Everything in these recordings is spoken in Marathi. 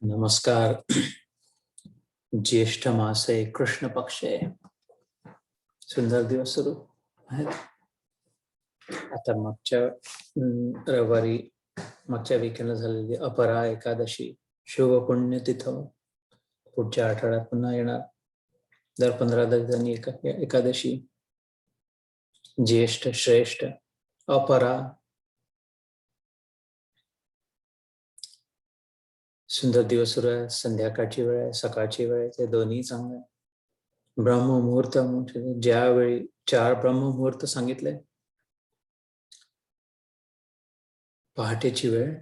नमस्कार. ज्येष्ठ मासे कृष्ण पक्षे सुंदर दिवस सुरू आहेत. आता मागच्या रविवारी मागच्या वीकेंडला झालेली अपरा एकादशी शुभ पुण्य तिथं पुढच्या आठवड्यात पुन्हा येणार. दर 15 दिवसांनी एकादशी. ज्येष्ठ श्रेष्ठ अपरा सुंदर दिवस सुरू आहे. संध्याकाळची वेळ आहे, सकाळची वेळ आहे, ते दोन्ही चांगले. ब्रह्ममुहूर्त म्हणजे ज्यावेळी 4 ब्रह्ममुहूर्त सांगितले. पहाटेची वेळ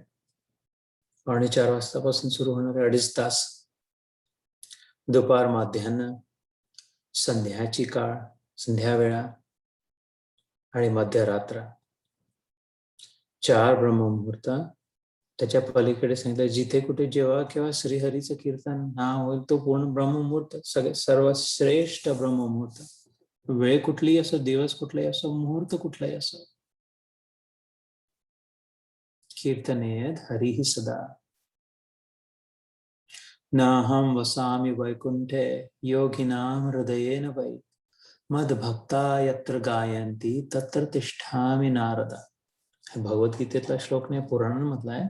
4:15 वाजतापासून सुरू होणारे 2.5 तास, दुपार माध्यान्ह, संध्याची काळ, संध्या वेळा आणि मध्यरात्र. 4 ब्रह्ममुहूर्त. त्याच्या पलीकडे सांगितलं जिथे कुठे जेव्हा केव्हा श्रीहरीचं कीर्तन नाव होईल तो पूर्ण ब्रह्ममुहूर्त, सर्वश्रेष्ठ ब्रह्ममुहूर्त. वेळ कुठलीही असो, दिवस कुठलाही असो, मुहूर्त कुठलाही असो, कीर्तनेत हरिः सदा. नाहं वसामि वैकुंठे योगिनां हृदयेन वै मद्भक्ता यत्र गायन्ति तत्र तिष्ठामि नारद. भगवद्गीतेतला श्लोक नाही, पुराणांमधला आहे.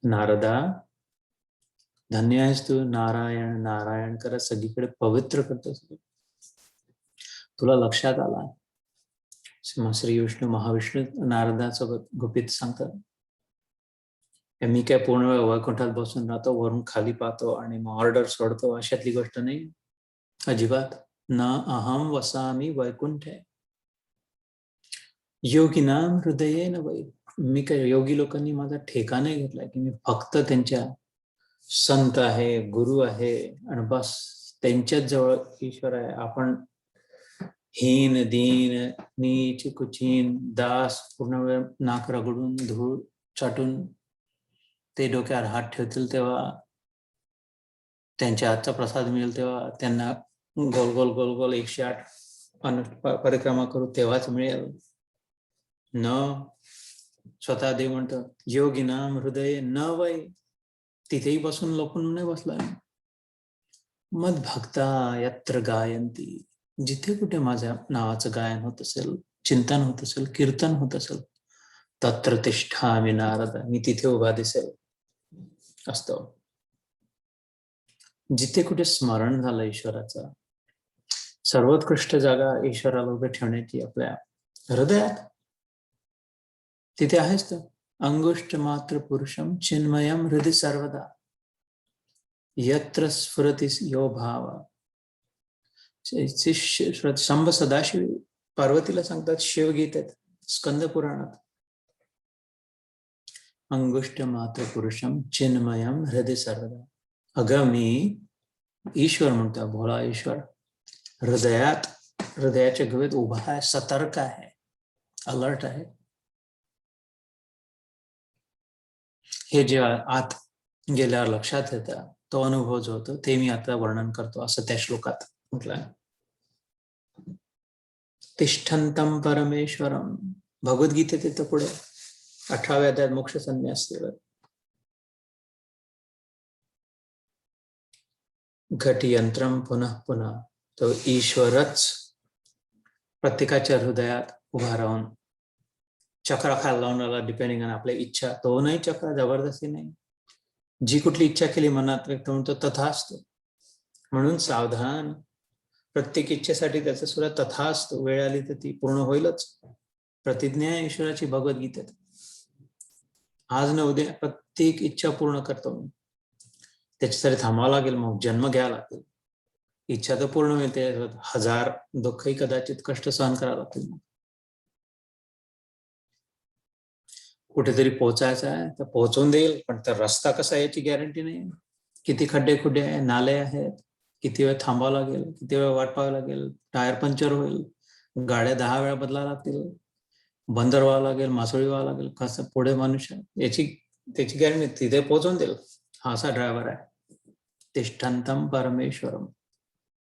नारदा, धन्य आहेस तू, नारायण नारायण करत सगळीकडे पवित्र करतोस. तुला लक्षात आला. श्री विष्णू महाविष्णू नारदासोबत गुपित सांगतात, मी काय पूर्ण वेळ वैकुंठात बसून राहतो, वरून खाली पाहतो आणि मग ऑर्डर सोडतो, अशातली गोष्ट नाही अजिबात. न अहम वसामी वैकुंठे योगिनाम हृदयेन वै. मी काय योगी लोकांनी माझा ठेका नाही घेतलाय की मी फक्त त्यांच्या संत आहे, गुरु आहे आणि बस त्यांच्याच जवळ ईश्वर आहे. आपण हीन दीन नीच कुचीन दास पूर्ण वेळ नाक रगडून धूळ चाटून ते डोक्यावर हात ठेवतील तेव्हा, त्यांच्या हातचा प्रसाद मिळेल तेव्हा, त्यांना गोल गोल गोल गोल 108 परिक्रमा करू तेव्हाच मिळेल. न स्वतः देव म्हणतो योगिनाम हृदय न वै. तिथेही बसून लपून नाही बसला. मद भक्ता यत्र गायंती, जिथे कुठे माझ्या नावाचं गायन होत असेल, चिंतन होत असेल, कीर्तन होत असेल, तत्र तिष्ठामि नारद, मी तिथे उभा दिसेल असतो. जिथे कुठे स्मरण झालं ईश्वराचं, सर्वोत्कृष्ट जागा ईश्वराला उभे ठेवण्याची आपल्या हृदयात, तिथे आहेच तो. अंगुष्ठ मात्र पुरुषम चिन्मयम हृदय सर्वदा यत्र स्फुरति यो भाव. शंभ सदाशिव पार्वतीला सांगतात शिवगीतेत, स्कंद पुराणात. अंगुष्ठ मात्र पुरुषम चिन्मयम हृदय सर्वदा. अगं मी ईश्वर म्हणतो, भोळा ईश्वर हृदयात, हृदयाच्या गुहेत उभा आहे, सतर्क आहे, अलर्ट आहे. हे जे आत गेल्यावर लक्षात येतं, तो अनुभव जो होतो ते मी आता वर्णन करतो, असं त्या श्लोकात म्हटलंय. तिष्ठन्तं परमेश्वरम. भगवद्गीतेत येतं पुढे 18व्या अध्यायात मोक्ष संन्यास. घटयंत्रम पुनः पुनः. तो ईश्वरच प्रत्येकाच्या हृदयात उभा राहून चक्र खायला लावून आला, डिपेंडिंग ऑन आपल्या इच्छा. तो नाही चक्र, जबरदस्ती नाही. जी कुठली इच्छा केली मनात व्यक्त म्हणतो तथास्तु. म्हणून सावधान. प्रत्येक इच्छेसाठी त्याचा सुद्धा तथास्तु. वेळ आली तर ती पूर्ण होईलच. प्रतिज्ञा आहे ईश्वराची भगवद्गीतेत. आज न उद्या प्रत्येक इच्छा पूर्ण करतो मी. त्याच्यासाठी थांबावं लागेल, मग जन्म घ्यावा लागेल. इच्छा तर पूर्ण मिळते, 1000 दुःखही कदाचित कष्ट सहन करावं लागतील. कुठेतरी पोहोचायचं आहे तर पोहोचवून देईल, पण तर रस्ता कसा याची गॅरंटी नाही. किती खड्डे खुड्डे आहे, नाले आहेत, किती वेळ थांबावं लागेल, किती वेळ वाट पाहावं लागेल, टायर पंक्चर होईल, गाड्या 10 वेळा बदलावं लागतील, बंदर व्हावं लागेल, मासोळी व्हावं लागेल, कसं पुढे मनुष्य त्याची गॅरंटी. तिथे पोहोचवून देईल, हा असा ड्रायव्हर आहे. तिष्ठन्तं परमेश्वरम.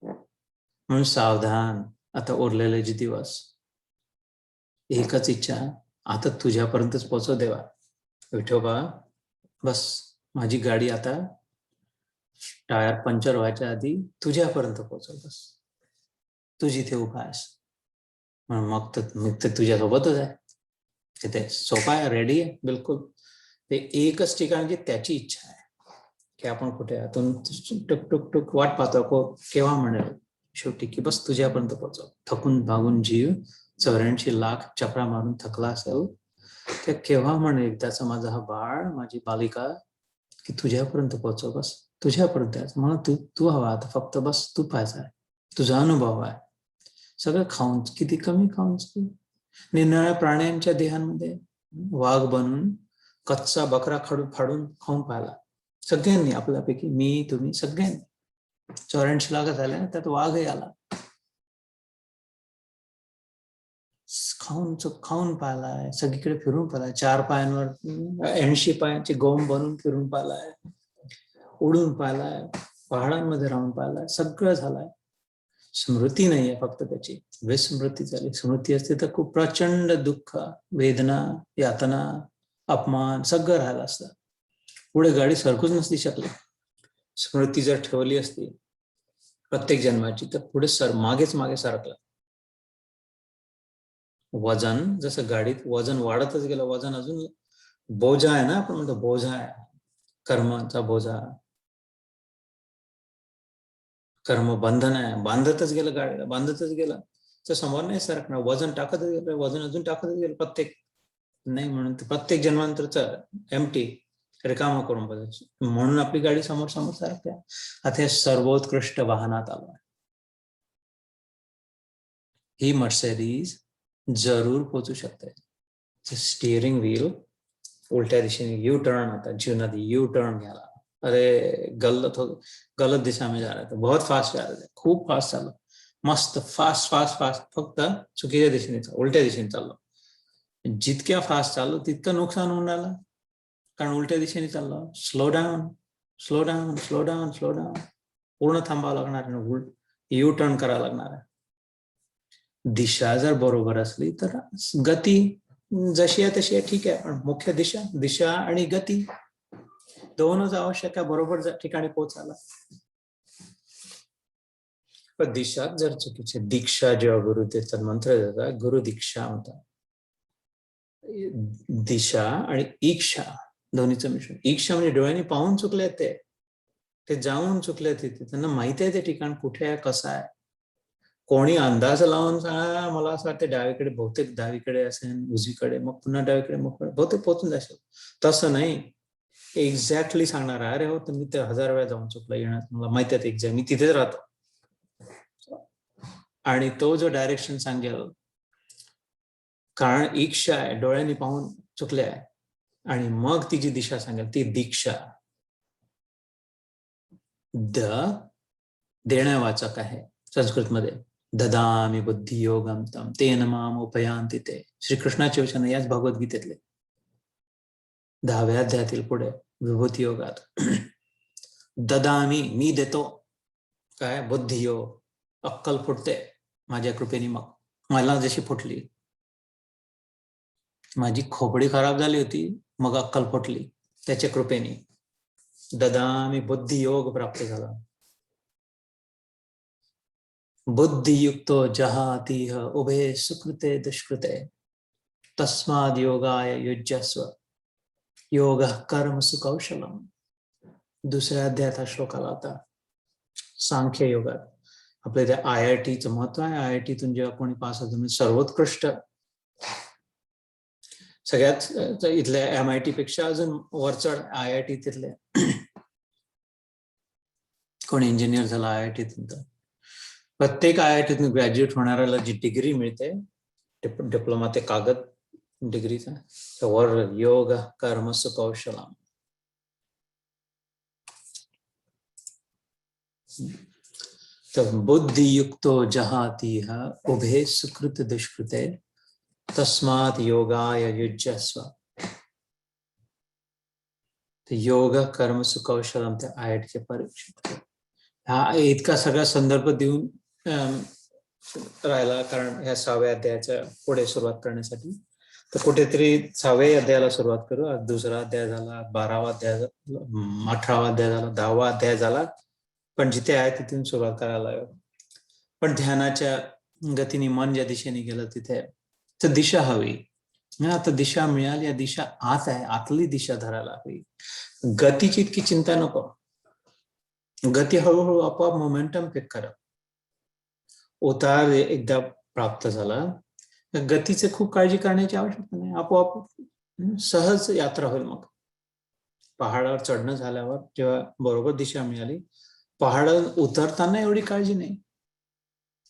म्हणून सावधान. आता उरलेले जे दिवस, एकच इच्छा, आता तुझ्यापर्यंतच पोहोचव देवा. विठोबा, बस माझी गाडी आता टायर पंक्चर व्हायच्या आधी तुझ्यापर्यंत पोहोचव बस. तू जिथे उभा आहेस मग तर तुझ्यासोबतच आहे. तिथे सोपा आहे, रेडी आहे बिलकुल. ते एकच ठिकाण की त्याची इच्छा आहे की आपण कुठे आतून टुक टुक टुक वाट पाहतो केव्हा म्हणेल शेवटी की बस तुझ्यापर्यंत पोहोचव. थकून भागून जीव 84 लाख चक्रा मारून थकला असेल ते केव्हा म्हणेल एकदाचा माझा हा बाळ, माझी बालिका की तुझ्यापर्यंत पोहोचव बस, तुझ्यापर्यंत आहे मला तू हवा आता, फक्त बस तू पाहायचा आहे, तुझा अनुभव आहे. सगळं खाऊन किती कमी खाऊन निरनिराळ्या प्राण्यांच्या देहांमध्ये वाघ बनून कच्चा बकरा फाडून खाऊन पाहिला सगळ्यांनी, आपल्यापैकी मी तुम्ही सगळ्यांनी. 84 लाख झाल्या त्यात वाघही आला. खाऊन पाहिलाय, सगळीकडे फिरून पाहिलाय, 4 पायांवर 80 पायांची गोम बनून फिरून पाहिलाय, उडून पाहिलाय, पहाडांमध्ये राहून पाहिलाय, सगळं झालंय. स्मृती नाहीये फक्त त्याची, विस्मृती झाली. स्मृती असते तर खूप प्रचंड दुःख, वेदना, यातना, अपमान सगळं राहिलं असतं. पुढे गाडी सरकूच नसती शकली. स्मृती जर ठेवली असती प्रत्येक जन्माची तर पुढे मागे सरकलं. वजन जसं गाडीत वजन वाढतच गेलं, वजन अजून बोजा आहे ना, आपण म्हणतो बोजा आहे, कर्माचा बोजा, कर्म बंधन आहे, बांधतच गेलं गाडीला, बांधतच गेलं तर समोर नाही सरकणार. वजन टाकतच गेलं, वजन अजून टाकतच गेलं प्रत्येक, नाही म्हणून प्रत्येक जन्मांतरचं एम्प्टी रिकामा करून बघायची, म्हणून आपली गाडी समोर सरकते. आता हे सर्वोत्कृष्ट वाहनात आलं. ही मर्सिडीज जरूर पोहोचू शकते. स्टिअरिंग व्हील उलट्या दिशेने यू टर्न आता जीवनात यू टर्न घ्यायला, अरे गलत दिशा में जा रहा है, बहुत फास्ट जा रहे थे, खूप फास्ट चाललं, मस्त फास्ट फास्ट फास्ट, फक्त चुकीच्या दिशेने उलट्या दिशेने चाललो. जितक्या फास्ट चाललो तितकं नुकसान होऊन राहिलं, कारण उलट्या दिशेने चाललो. Slow down slow down slow down slow down, पूर्ण थांबावं लागणार आहे, यू टर्न करावं लागणार आहे. दिशा जर बरोबर असली तर गती जशी आहे तशी आहे, ठीक आहे, पण मुख्य दिशा आणि गती दोनच आवश्यक आहे बरोबर ठिकाणी पोहोचायला. पण दिशा जर चुकीची, दीक्षा जेव्हा गुरु देतात, मंत्र देतात, गुरु दीक्षा म्हणतात. दिशा आणि इच्छा दोन्हीचं मिश्रण. इच्छा म्हणजे डोळ्यांनी पाहून चुकले, ते जाऊन चुकले, तिथे त्यांना माहिती आहे ते ठिकाण कुठे आहे, कसं आहे. कोणी अंदाज लावून सांगा, मला असं वाटतं डावीकडे, बहुतेक डावीकडे असेल, उजवीकडे, मग पुन्हा डावीकडे, मग बहुतेक पोहोचून जाशील. तसं नाही, एक्झॅक्टली सांगणार आहे, अरे हो तुम्ही ते 1000 वेळा जाऊन चुकला, येणार मला माहिती आहे एक्झॅक्ट, मी तिथेच राहतो. आणि तो जो डायरेक्शन सांगेल, कारण इच्छा आहे, डोळ्यांनी पाहून चुकले आहे, आणि मग ती जी दिशा सांगेल ती दीक्षा. देण्यावाचक आहे संस्कृतमध्ये. ददामी बुद्धी योगम तम तेन माम उपयांति ते. श्रीकृष्णाचे वचन याच भगवद्गीतेतले 10व्या अध्यायातील पुढे विभूती योगात. ददामी, मी देतो, काय बुद्धी योग, अक्कल फुटते माझ्या कृपेने. मग मला जशी फुटली, माझी खोपडी खराब झाली होती, मग अक्कल फुटली त्याच्या कृपेने. ददामी बुद्धी योग प्राप्त झाला. बुद्धियुक्तो जहातीह उभे सुकृते दुष्कृते तस्माद योगाय युज्यस्व योगः कर्मसु कौशलम. दुसऱ्या अध्यायात श्लोक आला होता सांख्य योगात. आपल्या त्या IITचं महत्व आहे. IITतून जेव्हा कोणी पास होतं, सर्वोत्कृष्ट, सगळ्यात इथल्या MIT पेक्षा अजून वरचढ IIT तिथले. कोणी इंजिनियर झाला IITतून, तर प्रत्येक IITतून ग्रॅज्युएट होणाऱ्याला जी डिग्री मिळते, डिप्लोमा ते कागद डिग्रीचा, वर योग कर्मसु कौशलम. तर बुद्धियुक्तो जहातीह उभे सुकृत दुष्कृते तस्मात् योगाय युज्यस्व. योग कर्मसु कौशलम ते IITचे परीक्षित. हा इतका सगळा संदर्भ देऊन राहिला, कारण ह्या 6व्या अध्यायाच्या पुढे सुरुवात करण्यासाठी. तर कुठेतरी 6व्या अध्यायाला सुरुवात करू. आज 2रा अध्याय झाला, 12वा अध्याय झाला, 18वा अध्याय झाला, 10वा अध्याय झाला. पण जिथे आहे तिथून सुरुवात करायला हवी. पण ध्यानाच्या गतीने मन ज्या दिशेने गेलं तिथे तर दिशा हवी. आता दिशा मिळाली, या दिशा आत आहे, आतली दिशा धरायला हवी. गतीची इतकी चिंता नको. गती हळूहळू आपोआप मोमेंटम पिक करा. उतार एकदा प्राप्त झाला, गतीचे खूप काळजी करण्याची आवश्यकता नाही. आपोआप सहज यात्रा होईल. मग पहाडावर चढणं झाल्यावर जेव्हा बरोबर दिशा मिळाली, पहाड उतरताना एवढी काळजी नाही.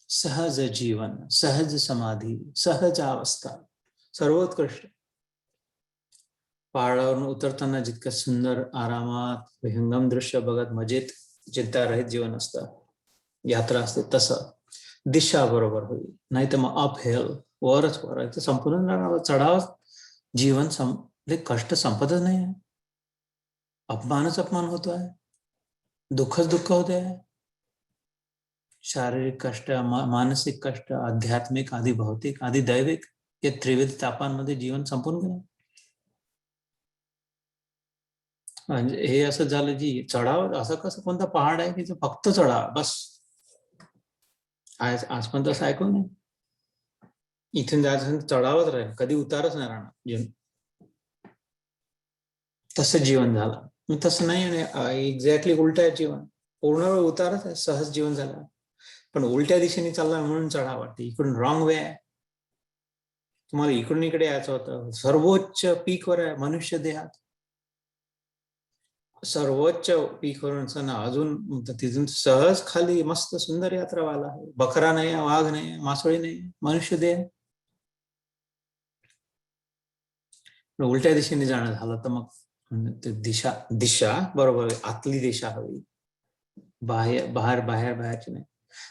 सहज जीवन, सहज समाधी, सहज अवस्था सर्वोत्कृष्ट. पहाडावरून उतरताना जितकं सुंदर आरामात विहंगम दृश्य बघत मजेत चिंतारहित जीवन असतं, यात्रा असते, तसं दिशा बरोबर होईल. नाही तर मग अपहिल, वरच वर आहे, तर संपूर्ण चढाव जीवन कष्ट संपतच नाही आहे. अपमानच अपमान होतो आहे, दुःखच दुःख होते आहे. शारीरिक कष्ट, मानसिक कष्ट, आध्यात्मिक, आधी भौतिक, आधी दैविक, या त्रिविध तापांमध्ये जीवन संपून गेलं. म्हणजे हे असं झालं जी चढाव, असं कसं कोणता पहाड आहे की फक्त चढाव बस. आज पण तसं ऐकू नाही. इथून जायचं चढावच राहील, कधी उतारच नाही राहणार जीवन. तसं जीवन झालं. तसं नाही, एक्झॅक्टली उलट आहे जीवन. पूर्ण वेळ उतारच आहे, सहज जीवन झालं. पण उलट्या दिशेने चालला म्हणून चढाव वाटते. इकडून रॉंग वे आहे. तुम्हाला इकडून इकडे यायचं होतं. सर्वोच्च पीकवर आहे मनुष्य देहात. सर्वोच्च पीकवरून अजून तिथून सहज खाली मस्त सुंदर यात्रा व्हायला आहे. बकरा नाही, वाघ नाही, मासोळी नाही, मनुष्य देह. उलट्या दिशेने जाणं झालं तर मग दिशा बरोबर, आतली दिशा हवी, बाहेरची नाही.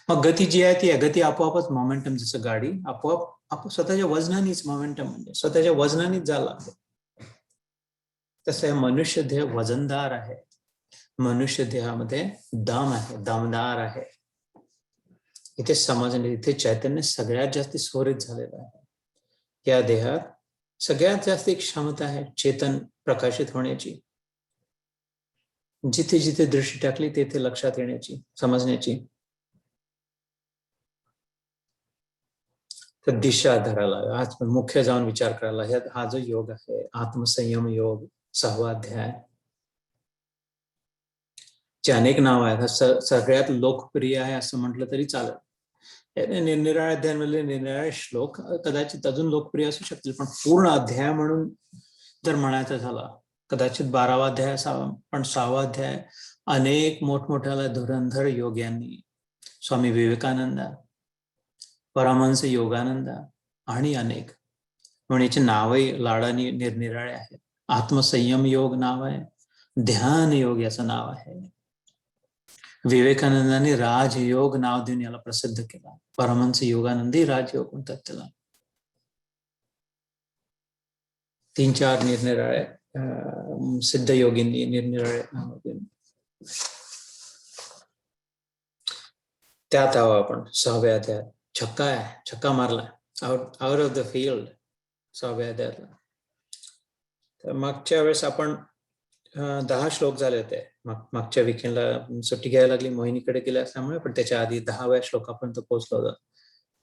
मग गती जी आहे ती गती आपोआपच मोमेंटम, जसं गाडी आपोआप स्वतःच्या वजनानेच मोमेंटम, म्हणजे स्वतःच्या वजनानेच जायला लागते. तसं मनुष्य देह वजनदार आहे. मनुष्य देहामध्ये दम आहे, दमदार आहे. इथे समजणे, इथे चैतन्य सगळ्यात जास्त स्फोरित झालेलं आहे. या देहात सगळ्यात जास्त एक क्षमता आहे चेतन प्रकाशित होण्याची. जिथे जिथे दृष्टी टाकली तेथे लक्षात येण्याची, समजण्याची. तर दिशा धरायला, आज मुख्य जाऊन विचार करायला. हा जो योग आहे, आत्मसंयम योग, 6वा अध्याय, चे अनेक नाव आहेत. हा सगळ्यात लोकप्रिय आहे असं म्हटलं तरी चालेल. निरनिराळ्या अध्यायांमधले निरनिराळे श्लोक कदाचित अजून लोकप्रिय असू शकतील, पण पूर्ण अध्याय म्हणून जर म्हणायचं झाला, कदाचित 12वा अध्याय असावा. पण 6वा अध्याय अनेक मोठमोठ्या धुरंधर योग्यांनी, स्वामी विवेकानंद, परमहंस योगानंद आणि अनेक, म्हणून याचे नावही लाडानी निरनिराळे आहेत. आत्मसंयम योग नाव आहे, ध्यान योग याचं नाव आहे. विवेकानंदांनी राजयोग नाव देऊन याला प्रसिद्ध केला. परमहंस योगानंदी राजयोग म्हणतात त्याला. 3-4 निरनिराळे सिद्ध योगींनी निरनिराळे नाव देऊन. त्यात आहो आपण 6व्या अध्यायात. छक्का आहे, छक्का मारला, आउट ऑफ द फील्ड, 6व्या अध्यायातला. तर मागच्या वेळेस आपण 10 श्लोक झाले होते. मागच्या विकेंडला सुट्टी घ्यायला लागली, मोहिनीकडे गेले असल्यामुळे, पण त्याच्या आधी 10व्या श्लोकापर्यंत पोहोचलो होतो.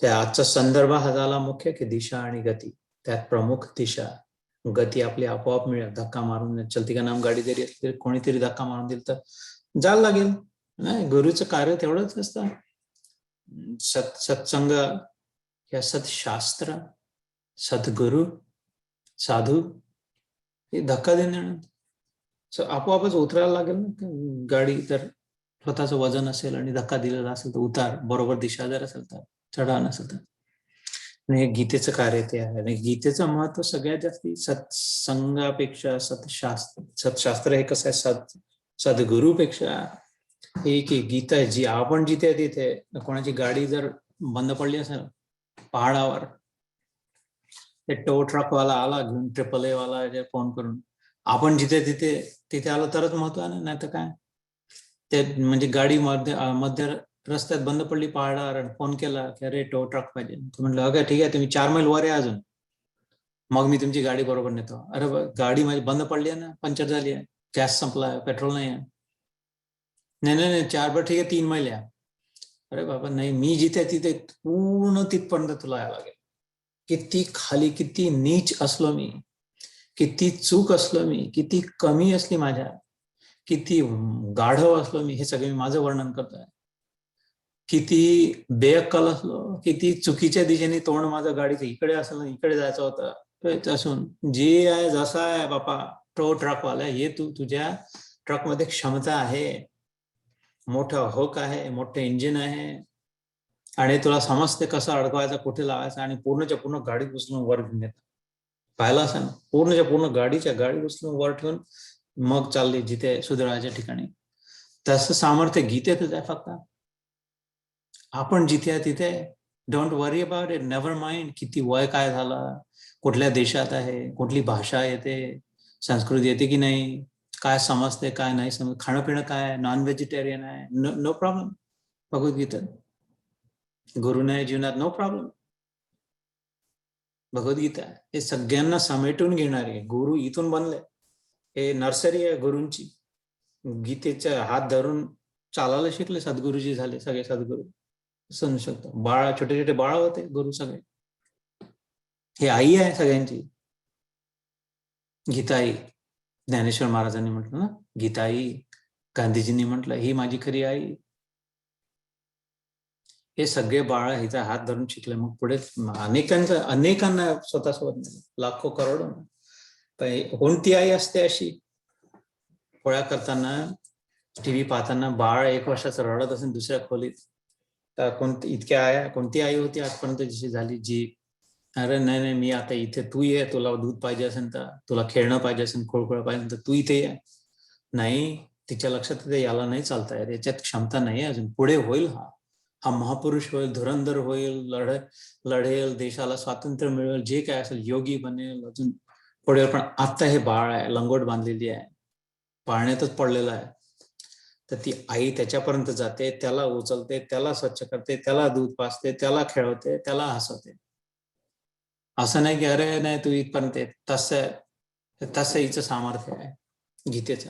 त्या आजचा संदर्भ हा झाला मुख्य की दिशा आणि गती. त्यात प्रमुख दिशा. गती आपली आपोआप मिळेल, धक्का मारून. चलती का नाम गाडी जरी असली तरी कोणीतरी धक्का मारून दिल तर जायला लागेल. नाही, गुरुचं कार्य तेवढंच असतं. सत्संग या सत्शास्त्र, सद्गुरु, साधू हे धक्का देणं आपोआपच उतरायला लागेल ना. गाडी जर स्वतःचं वजन असेल आणि धक्का दिलेला असेल तर उतार, बरोबर दिशा जर असेल तर, चढाव नसेल तर. हे गीतेचं कार्य ते आहे. आणि गीतेचं महत्व सगळ्यात जास्ती सत्संगापेक्षा सत्शास्त्र हे कसं आहे, सद्गुरूपेक्षा हे की गीता जी आपण जिथे तिथे, कोणाची गाडी जर बंद पडली असेल पहाडावर, ते टो ट्रकवाला आला घेऊन, AAA वाला फोन करून, आपण जिथे तिथे आलो तरच महत्व आहे. नाही तर काय, ते म्हणजे गाडी मध्य रस्त्यात बंद पडली पहाडावर, फोन केला की अरे टो ट्रक पाहिजे, म्हटलं अगं ठीक आहे, तुम्ही 4 मैल वर आहे अजून, मग मी तुमची गाडी बरोबर नेतो. अरे गाडी माझी बंद पडली आहे ना, पंक्चर झाली आहे, गॅस संपला आहे, पेट्रोल नाही आहे. नाही नाही नाही 4 ठीक आहे 3 मैल या. अरे बाबा नाही, मी जिथे तिथे पूर्ण तिथपर्यंत तुला यावं लागेल. किती खाली, किती नीच असलो मी, किती चूक असलो मी, किती कमी असली माझ्या, किती गाढव असलो मी, हे सगळे मी माझं वर्णन करतोय. किती बेअक्कल असलो, किती चुकीच्या दिशेने तोंड माझं गाडीचं इकडे असलं, इकडे जायचं होतं असून, जे आहे जसा आहे बापा, तो ट्रकवाला हे तुझ्या ट्रकमध्ये क्षमता आहे, मोठं होक आहे, मोठं इंजिन आहे, आणि तुला समजते कसं अडकवायचं, कुठे लावायचं, आणि पूर्णच्या पूर्ण गाडी उचलून वर घेऊन येतात. पाहिलं असं ना, पूर्णच्या पूर्ण गाडी उचलून वर ठेवून मग चालली जिथे सुधाराच्या ठिकाणी. तसं सामर्थ्य गीतेतच आहे. फक्त आपण जिथे आहे तिथे don't worry about it, never mind किती वय काय झालं, कुठल्या देशात आहे, कुठली भाषा येते, संस्कृती येते की नाही, काय समजते काय नाही समजते, खाणं पिणं काय, नॉन व्हेजिटेरियन आहे, नो प्रॉब्लेम. भगवद्गीता गुरुने जीवनात नो प्रॉब्लेम. भगवद्गीता हे सगळ्यांना समेटून घेणारी. गुरु इथून बनले, हे नर्सरी आहे गुरूंची. गीतेचा हात धरून चालायला शिकले सद्गुरुजी झाले सगळे सद्गुरू. समजू शकतो. बाळ, छोटे छोटे बाळ होते गुरु सगळे. हे आई आहे सगळ्यांची. गीताई, ज्ञानेश्वर महाराजांनी म्हटलं ना, गीताई. गांधीजींनी म्हटलं ही माझी खरी आई. हे सगळे बाळ हिचा हात धरून शिकले. मग पुढे अनेकांना स्वतःसोबत लाखो करोडो. कोणती आई असते अशी, पोळ्या करताना, टीव्ही पाहताना बाळ 1 वर्षाचं रडत असेल दुसऱ्या खोलीत, तर कोणती आई होती आजपर्यंत जशी झाली जी, अरे नाही नाही मी आता इथे, तू ये, तुला दूध पाहिजे असेल तर, तुला खेळणं पाहिजे असेल, खोळखोळ पाहिजे तर तू इथे ये. नाही, तिच्या लक्षात याला नाही चालता येत, याच्यात क्षमता नाही अजून, पुढे होईल, हा महापुरुष होईल, धुरंधर होईल, लढेल, देशाला स्वातंत्र्य मिळेल, जे काय असेल, योगी बनेल, अजून पुढे. पण आता हे बाळ आहे, लंगोट बांधलेली आहे, पाळण्यातच पडलेला आहे. तर ती आई त्याच्यापर्यंत जाते, त्याला उचलते, त्याला स्वच्छ करते, त्याला दूध पाजते, त्याला खेळवते, त्याला हसवते. असं नाही की अरे नाही तू इथपर्यंत, तसं हिचं सामर्थ्य आहे गीतेचं.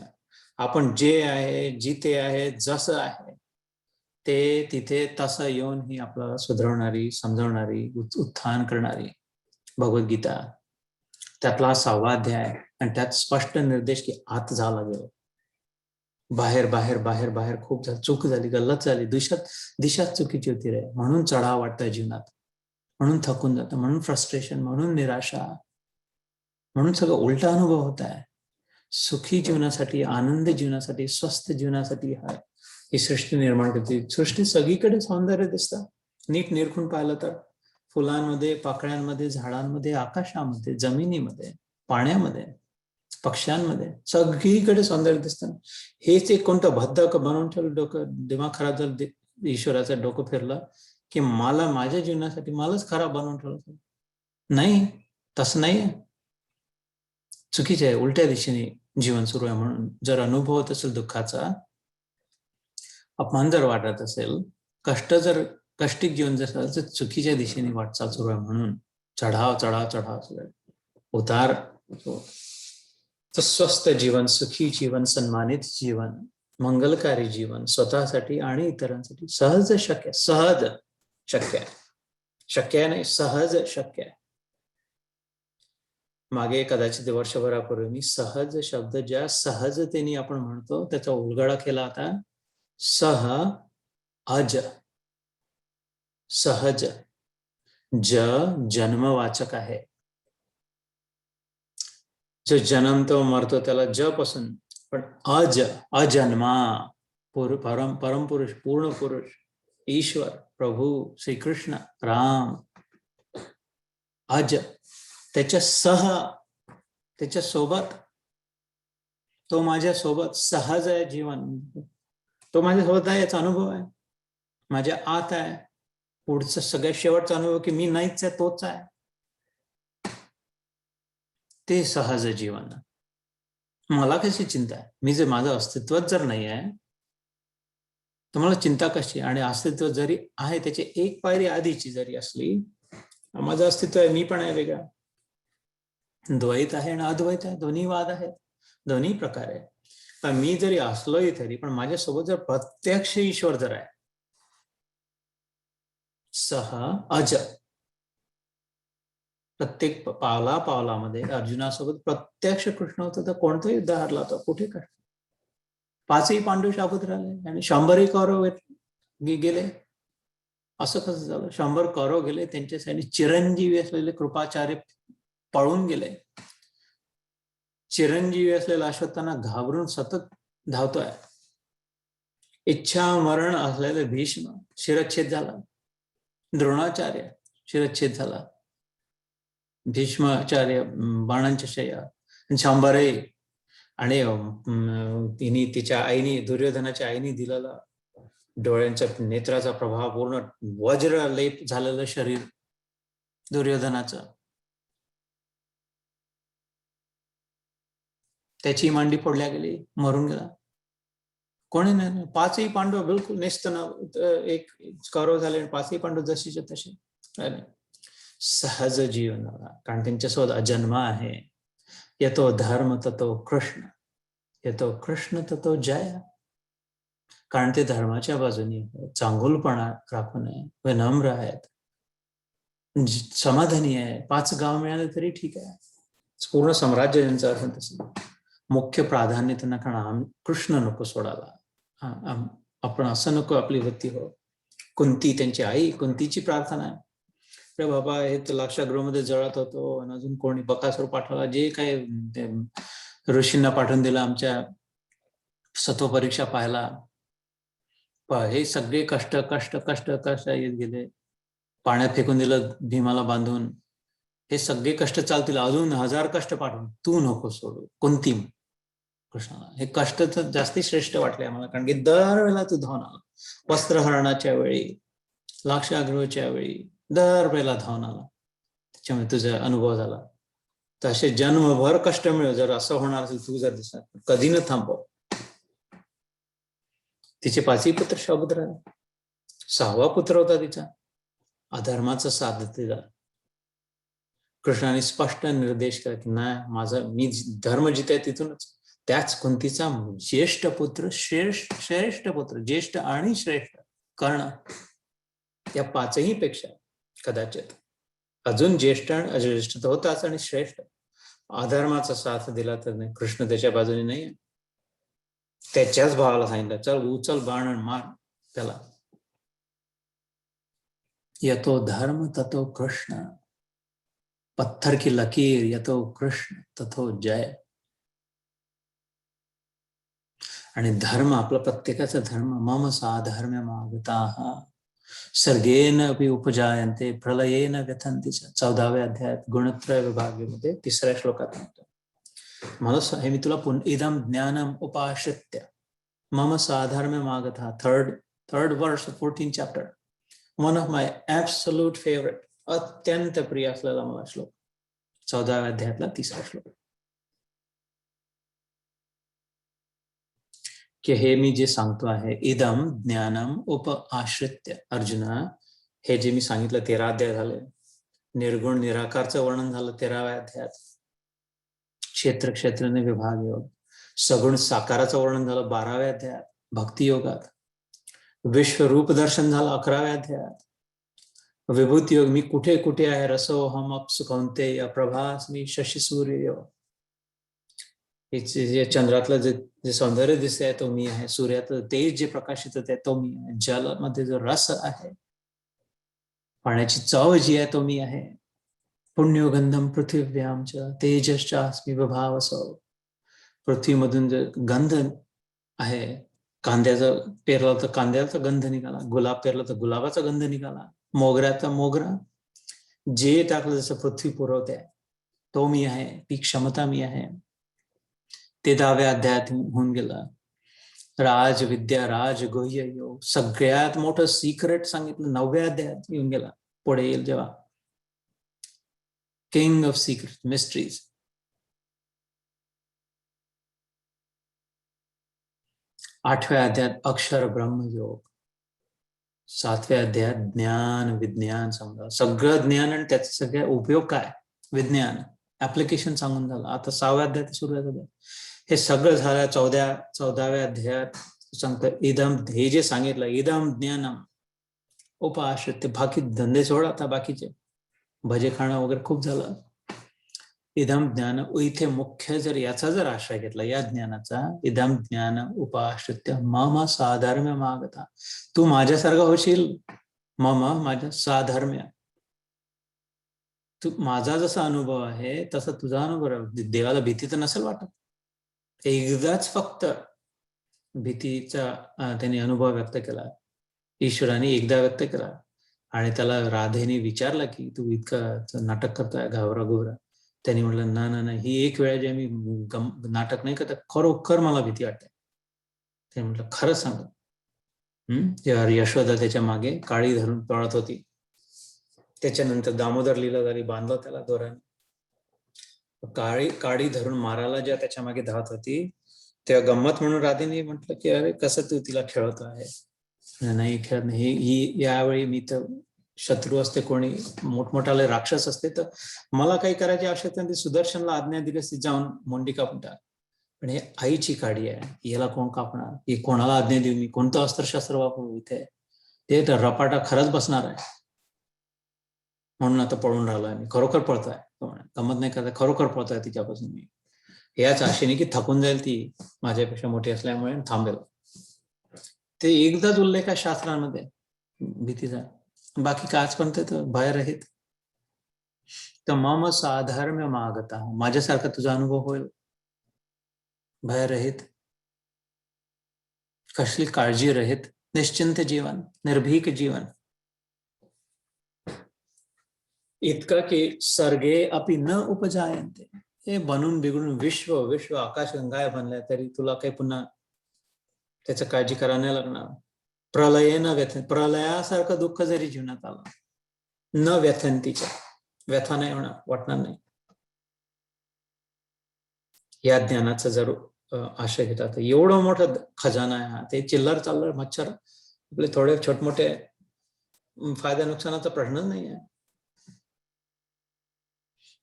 आपण जे आहे, जिथे आहे, जसं आहे ते तिथे तसं येऊन ही आपल्याला सुधारणारी, समजवणारी, उत्थान करणारी भगवद्गीता. त्यातला 6वा अध्याय, आणि त्यात स्पष्ट निर्देश की आत जावं लागेल. बाहेर बाहेर बाहेर बाहेर खूप चूक झाली, गल्लत झाली, दिशाच चुकीची होती रे, म्हणून चढाव वाटतं जीवनात, म्हणून थकून जातं, म्हणून फ्रस्ट्रेशन, म्हणून निराशा, म्हणून सगळं उलटा अनुभव होत आहे. सुखी जीवनासाठी, आनंद जीवनासाठी, स्वस्थ जीवनासाठी ही सृष्टी निर्माण करते. सृष्टी सगळीकडे सौंदर्य दिसतं नीट निरखून पाहिलं तर. फुलांमध्ये, पाकळ्यांमध्ये, झाडांमध्ये, आकाशामध्ये, जमिनीमध्ये, पाण्यामध्ये, पक्ष्यांमध्ये, सगळीकडे सौंदर्य दिसतं. हेच एक कोणतं भद्द बनवून ठेवलं, डोकं दिमाग खराब झालं, ईश्वराचं डोकं फिरलं की मला माझ्या जीवनासाठी मलाच खराब बनवून ठेवलं. नाही, तसं नाही, चुकीचं आहे. उलट्या दिशेने जीवन सुरू आहे. म्हणून जर अनुभव होत असेल दुःखाचा, अपमान जर वाटत असेल, कष्टिक जीवन जर असेल, तर चुकीच्या दिशेने वाटचाल सुरू आहे. म्हणून चढाव चढाव चढाव उतार. तर स्वस्थ जीवन, सुखी जीवन, सन्मानित जीवन, मंगलकारी जीवन, स्वतःसाठी आणि इतरांसाठी सहज शक्य आहे. शक्य आहे नाही, सहज शक्य आहे. मागे कदाचित वर्षभरापूर्वी मी सहज शब्द ज्या सहजतेने आपण म्हणतो त्याचा उलगडा केला आता. सहज, जन्मवाचक आहे. जो जन्मतो मरतो त्याला ज पासून, पण अजन्मा, परम पुरुष, पूर्ण पुरुष, ईश्वर, प्रभू, श्रीकृष्ण, राम, त्याच्या सोबत, तो माझ्या सोबत सहज आहे जीवन. तो माझ्या सोबत आहे याचा अनुभव आहे, माझ्या आत आहे. पुढचा सगळ्यात शेवटचा अनुभव की मी नाहीच आहे, तोच आहे. ते सहज जीवन. मला कशी चिंता आहे? मी जर माझं अस्तित्वच जर नाही आहे तर मला चिंता कशी? आणि अस्तित्व जरी आहे त्याची 1 पायरी आधीची जरी असली, माझं अस्तित्व आहे, मी पण आहे वेगळा. 1 पायरी आधीची जरी असली, माझं अस्तित्व जरी आहे त्याची 1 पायरी आधीची जरी असली, माझं अस्तित्व जरी आहे त्याची 1 पायरी आधीची जरी असली, माझं अस्तित्व आहे, मी पण आहे वेगळा. 1 पायरी आधीची जरी असली, द्वैत आहे आणि अद्वैत आहे, दोन्ही वाद आहेत, दोन्ही प्रकार आहे. पण मी जरी असलोही तरी पण माझ्यासोबत जर प्रत्यक्ष ईश्वर जर आहे, सह अज, प्रत्येक पावला पावलामध्ये अर्जुनासोबत प्रत्यक्ष कृष्ण होतं, तर कोणतं युद्ध हरला होता, कुठे काय? 5ही पांडव शाबूत राहिले आणि 100ही कौरव गेले. असं कसं झालं? 100 कौरव गेले, त्यांच्यासाठी चिरंजीवी असलेले कृपाचार्य पळून गेले. चिरंजीवी असलेला अश्वत्थामा घाबरून सतत धावतोय. इच्छा मरण असलेले भीष्म शिरच्छेद झाला, द्रोणाचार्य शिरच्छेद झाला, भीष्माचार्य बाणांच्या शय्या, शांबरे आणि तिने तिच्या आईने, दुर्योधनाच्या आईने दिलेला डोळ्यांच्या नेत्राचा प्रभाव, पूर्ण वज्र लेप झालेलं शरीर दुर्योधनाचं, त्याची मांडी फोडल्या गेली, मरून गेला. कोणी नाही. 5ही पांडव बिलकुल नेस्तनाबूत, एक कौरव झाले, 5ही पांडव जशीच्या तसे सहज जीवन, कारण त्यांच्यासोबत अजन्मा आहे. येतो धर्म ततो कृष्ण, येतो कृष्ण ततो जय, कारण ते धर्माच्या बाजूने चांगुलपणा राखून आहे, विनम्र आहेत, समाधानी आहे. 5 गाव मिळाले तरी ठीक आहे, पूर्ण साम्राज्य यांचं असेल तसं. मुख्य प्राधान्य त्यांना, कारण कृष्ण नको सोडायला, आपण असं नको आपली वृत्ती हो. कुंती, त्यांची आई, कुंतीची प्रार्थना आहे, रे बाबा हे तर लाक्षागृहामध्ये जळत होतो आणि अजून कोणी बकासूर पाठवला, जे काही ऋषींना पाठवून दिलं आमच्या सत्व परीक्षा पाहायला, हे सगळे कष्ट कष्ट कष्ट कष्ट येत गेले. पाण्यात फेकून दिलं भीमाला बांधून, हे सगळे कष्ट चालतील, अजून 1000 कष्ट पाठवून तू नको सोडू. कुंती कृष्णाला हे कष्ट तर जास्ती श्रेष्ठ वाटले आम्हाला, कारण की दरवेळेला तू धावून आला, वस्त्रहरणाच्या वेळी, लाक्षागृहाच्या वेळी, दरवेळेला धावून आला, त्याच्यामुळे तुझा अनुभव झाला. तसे जन्मभर कष्ट मिळव, जर असं होणार असेल तू जर दिसणार, कधी न थांबव. तिचे 5ही पुत्र शाबूत राहिले, 6वा पुत्र होता तिचा, अधर्माचा साथ दिला. कृष्णाने स्पष्ट निर्देश केला की नाही, माझा मी धर्म जिथे आहे तिथूनच. त्याच कुंतीचा ज्येष्ठ पुत्र, श्रेष्ठ पुत्र, ज्येष्ठ आणि श्रेष्ठ कर्ण, या 5ही पेक्षा कदाचित अजून ज्येष्ठ आणि अज्येष्ठ तर होताच, आणि श्रेष्ठ. अधर्माचा साथ दिला तर नाही, कृष्ण त्याच्या बाजूने नाही. त्याच्याच भावाला सांगितलं, चल उचल बाण आणि मार त्याला. यतो धर्म ततो कृष्ण, पत्थर की लकीर, यतो कृष्ण ततो जय. आणि धर्म, आपला प्रत्येकाचा धर्म, मम साधर्म्यम आगताः सर्गेन अपि उपजायन्ते प्रलयेन व्यथन्ति च. 14व्या अध्यायात गुणत्रय विभागामध्ये 3ऱ्या श्लोकात म्हणतो, मला हे मी तुला इदम ज्ञानम उपाश्रित्य मम साधर्म्यम आगतः, थर्ड वर्स 14th chapter, one of my absolute favourite, अत्यंत प्रिय असलेला मला श्लोक, 14व्या अध्यायातला 3रा श्लोक, की हे मी जे सांगतो आहे, इदम ज्ञानम उप आश्रित्य. अर्जुना, हे जे मी सांगितलं 13 अध्याय झाले, निर्गुण निराकारचं वर्णन झालं 13व्या अध्यायात, क्षेत्रने विभाग योग, सगुण साकाराचं वर्णन झालं 12व्या अध्यायात भक्तियोगात, विश्वरूप दर्शन झालं 11व्या अध्यायात, विभूती योग, मी कुठे कुठे आहे, रसो हम अप्सु कौंतेय प्रभास्मि शशी सूर्य, चंद्रातलं जे सौंदर्य दिसतंय तो मी आहे, सूर्यातलं तेज जे प्रकाशित होते तो मी आहे, जलामध्ये जो रस आहे, पाण्याची चव जी आहे तो मी आहे, पुण्योगंधम पृथिव्याम च तेजश्चास्मि विभावसो, पृथ्वीमधून जे गंध आहे, कांद्याचं पेरलं तर कांद्याचा गंध निघाला, गुलाब पेरलं तर गुलाबाचा गंध निघाला, मोगऱ्याचा मोगरा, जे टाकलं जसं पृथ्वी पुरवते तो मी आहे, ती क्षमता मी आहे. ते 10व्या अध्यायात होऊन गेलं. राजविद्या, राजगुह्य योग, सगळ्यात मोठं सिक्रेट सांगितलं 9व्या अध्यायात येऊन गेला, पुढे येईल जेव्हा, किंग ऑफ सिक्रेट मिस्ट्रीज. 8व्या अध्यायात अक्षर ब्रह्म योग, 7व्या अध्यायात ज्ञान विज्ञान समजा, सगळं ज्ञान आणि त्याचे सगळे उपयोग काय, विज्ञान, ऍप्लिकेशन सांगून झालं. आता 6व्या अध्यायात सुरू आहे. हे सगळं झालं 14व्या अध्यायात सांगतं इदम, हे जे सांगितलं इदम ज्ञानम उपाश्रित्य, बाकी धंदे सोडा आता, बाकीचे भजे खाणं वगैरे खूप झालं. इदम ज्ञान, इथे मुख्य जर याचा जर आश्रय घेतला, या ज्ञानाचा, इदम ज्ञान उपाश्रित्य मम साधर्म्य मागता, तू माझ्यासारखा होशील, मम माझ्या साधर्म्य, तू माझा जसा अनुभव आहे तसा तुझा अनुभव. देवाला भीती तर नसेल वाटत, एकदाच फक्त भीतीचा त्याने अनुभव व्यक्त केला, ईश्वराने एकदा व्यक्त केला, आणि त्याला राधेने विचारलं की तू इतकं नाटक करतोय घाबरा गोबरा. त्यांनी म्हटलं ना ना नाही, ही एक वेळा जे मी नाटक नाही करत, खरोखर मला भीती वाटते. ते म्हटलं खरं सांग. यशोदा त्याच्या मागे काळी धरून पळत होती. त्याच्यानंतर दामोदर लीला झाली, बांधलं त्याला दोऱ्याने. काळी धरून मारायला जेव्हा त्याच्या मागे धावत होती, तेव्हा गंमत म्हणून राधेने म्हटलं की अरे कसं तू तिला खेळत आहे. नाही खेळत नाही, ही यावेळी मी तर शत्रू असते, कोणी मोठमोठाले राक्षस असते तर मला काही करायची आवश्यकता नाही, सुदर्शनला आज्ञा दिली असती जाऊन मोंडी कापून टाक. पण हे आईची काडी आहे, याला कोण कापणार, हे कोणाला आज्ञा देऊ मी, कोणतं अस्त्रशास्त्र वापरू इथे, ते तर रपाटा खरंच बसणार आहे. म्हणून आता पळून राहिलोय मी, खरोखर पळतोय, गमत नाही करता, खरोखर पळतोय तिच्यापासून मी, याच आशेने की थकून जाईल ती माझ्यापेक्षा मोठी असल्यामुळे, थांबेल. ते एकदाच उल्लेख आहे शास्त्रांमध्ये भीतीचा, बाकी काच पण ते भय रहित. तर मम साधर्म्य मागता, माझ्यासारखा तुझा अनुभव होईल, भय रहित, कसली काळजी रहित, निश्चिंत जीवन, निर्भीक जीवन. इतका की सर्गे अपि न उपजायन्ते, हे बनून बिघडून विश्व आकाश गंगाय बनलाय तरी तुला काही पुन्हा त्याचं काळजी करायला नाही लागणार. प्रलये न व्यथन, प्रलयासारखं दुःख जरी जीवनात आलं, न व्यथंतीच्या, व्यथा नाही होणार, वाटणार नाही. या ज्ञानाचा जर आशय घेतात, एवढं मोठं खजाना आहे हा, ते चिल्लर चाललर मच्छर आपले थोडे छोटमोठे फायदा नुकसानाचा प्रश्नच नाही आहे.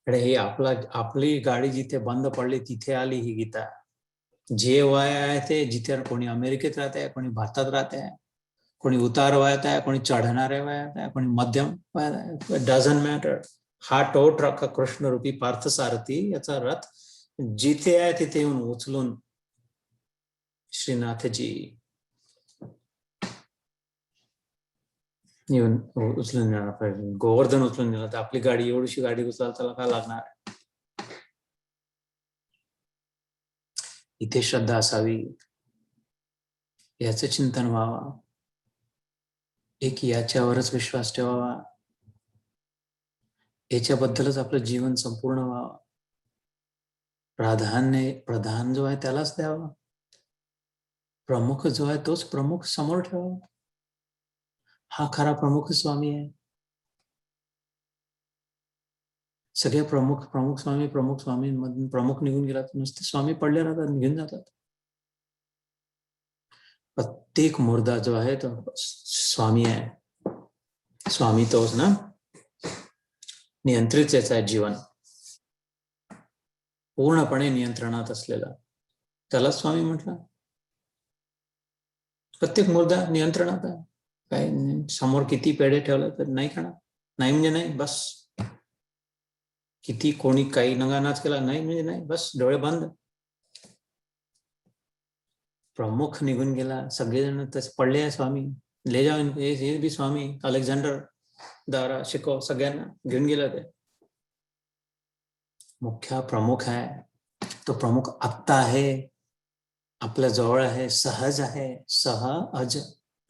हे आपली गाडी जिथे बंद पडली तिथे आली ही गीता. जे वय आहे ते, जिथे कोणी अमेरिकेत राहते, कोणी भारतात राहते, कोणी उतार वयात आहे, कोणी चढणाऱ्या वयात आहे, कोणी मध्यम वयात आहे, डझंट मॅटर. हा टो ट्रक कृष्णरूपी पार्थसारथी, याचा रथ जिथे आहे तिथे येऊन उचलून श्रीनाथजी येऊन उचलून नेणार पाहिजे. गोवर्धन उचलून नेला तर आपली गाडी, एवढीशी गाडी उचलायला त्याला काय लागणार आहे. इथे श्रद्धा असावी, याचं चिंतन व्हावं, एक याच्यावरच विश्वास ठेवावा, याच्याबद्दलच आपलं जीवन संपूर्ण व्हावं. प्रधान जो आहे त्यालाच द्यावा, प्रमुख जो आहे तोच प्रमुख समोर ठेवावा. हा खरा प्रमुख स्वामी आहे. सगळे प्रमुख स्वामी मधून प्रमुख निघून गेला तर नुसते स्वामी पडले राहतात, निघून जातात. प्रत्येक मुर्दा जो आहे तो स्वामी आहे. स्वामी तोच ना, नियंत्रित याचा आहे जीवन, पूर्णपणे नियंत्रणात असलेला, त्याला स्वामी म्हटलं. प्रत्येक मुर्दा नियंत्रणात आहे. काय समोर किती पेढे ठेवले तर नाही खाणार, नाही म्हणजे नाही, बस. किती कोणी काही नगानाच केला, नाही म्हणजे नाही, बस, डोळे बंद. प्रमुख निघून गेला, सगळेजण तसे पडले आहे स्वामी, ले जाऊन हे भी स्वामी, अलेक्झांडर द्वारा शिकव, सगळ्यांना घेऊन गेला. ते मुख्य प्रमुख आहे, तो प्रमुख आत्ता आहे, आपल्या जवळ आहे, सहज आहे, सहज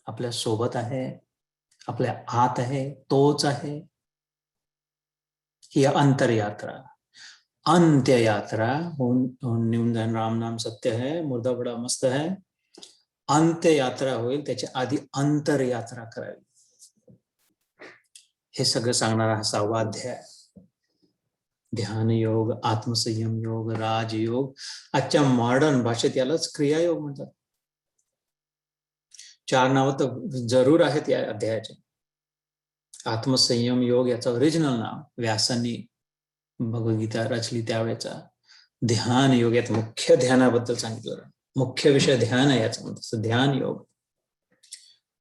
आपल्या सोबत आहे, आपल्या आत आहे, तोच आहे. ही अंतरयात्रा, अंत्ययात्रा होऊन निघून जाईन. राम नाम सत्य है, मुर्दा बडा मस्त है. अंत्ययात्रा होईल, त्याच्या आधी अंतरयात्रा करावी. हे सगळं सांगणारा हा 6वा अध्याय. ध्यान योग, आत्मसंयम योग, राजयोग, आजच्या मॉडर्न भाषेत यालाच क्रियायोग म्हणतात. 4 नावं तर जरूर आहेत या अध्यायाचे. आत्मसंयम योग याचं ओरिजिनल नाव व्यासांनी भगवद्गीता रचली त्यावेळेचा ध्यान योग, यात मुख्य ध्यानाबद्दल सांगितलं. मुख्य विषय ध्यान आहे याचा, ध्यान योग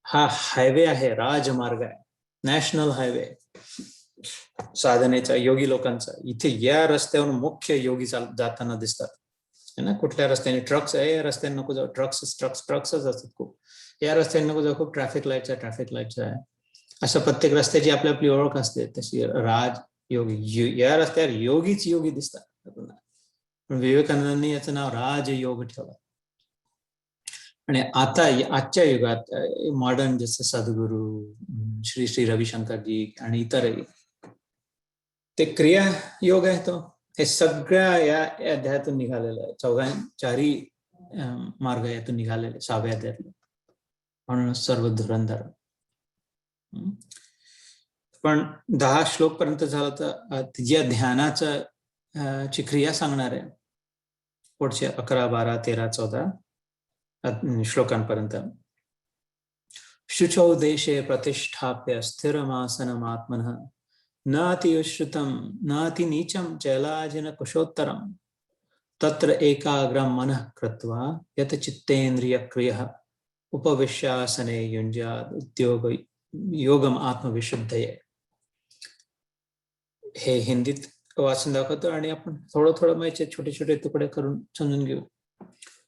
हा हायवे आहे, राजमार्ग आहे, नॅशनल हायवे साधनेचा, योगी लोकांचा. इथे या रस्त्यावरून मुख्य योगी जाताना दिसतात है ना. कुठल्या रस्त्याने ट्रक्स आहे, या रस्त्याने नको जाऊ, ट्रक्सच असतात खूप. या रस्त्याने नको जाऊ, खूप ट्रॅफिक लाईट्स आहे. असं प्रत्येक रस्त्याची आपली आपली ओळख असते. तशी राज योगी, या रस्त्यावर योगीच योगी दिसतात. विवेकानंदांनी याचं नाव राजयोग ठेवलं. आणि आता आजच्या युगात मॉडर्न जसं सद्गुरू, श्री श्री रविशंकरजी आणि इतरही, ते क्रिया योग आहे. तो हे सगळ्या या अध्यायातून निघालेलं आहे. चारी मार्ग यातून निघालेले 6व्या अध्यायातले. म्हणून सर्व धुरंधर. पण 10 श्लोक पर्यंत झालं तर या ध्यानाचं ची क्रिया सांगणार आहे पुढचे 11, 12, 13, 14 श्लोकांपर्यंत. शुचौ देशे प्रतिष्ठाप्य स्थिरमासनमात्मनः नातिश्रुतं नातिनीचं चैलाजिन कुशोत्तरं तत्र एकाग्रं मनः कृत्वा यत चित्तेन्द्रियक्रियः उपविश्यासने युञ्जात् उद्योग योगम आत्मविशुद्धये. हे हिंदीत वाचून दाखवतो आणि आपण थोडं थोडं मैचे छोटे छोटे टुकड़े करून समझून घेऊ.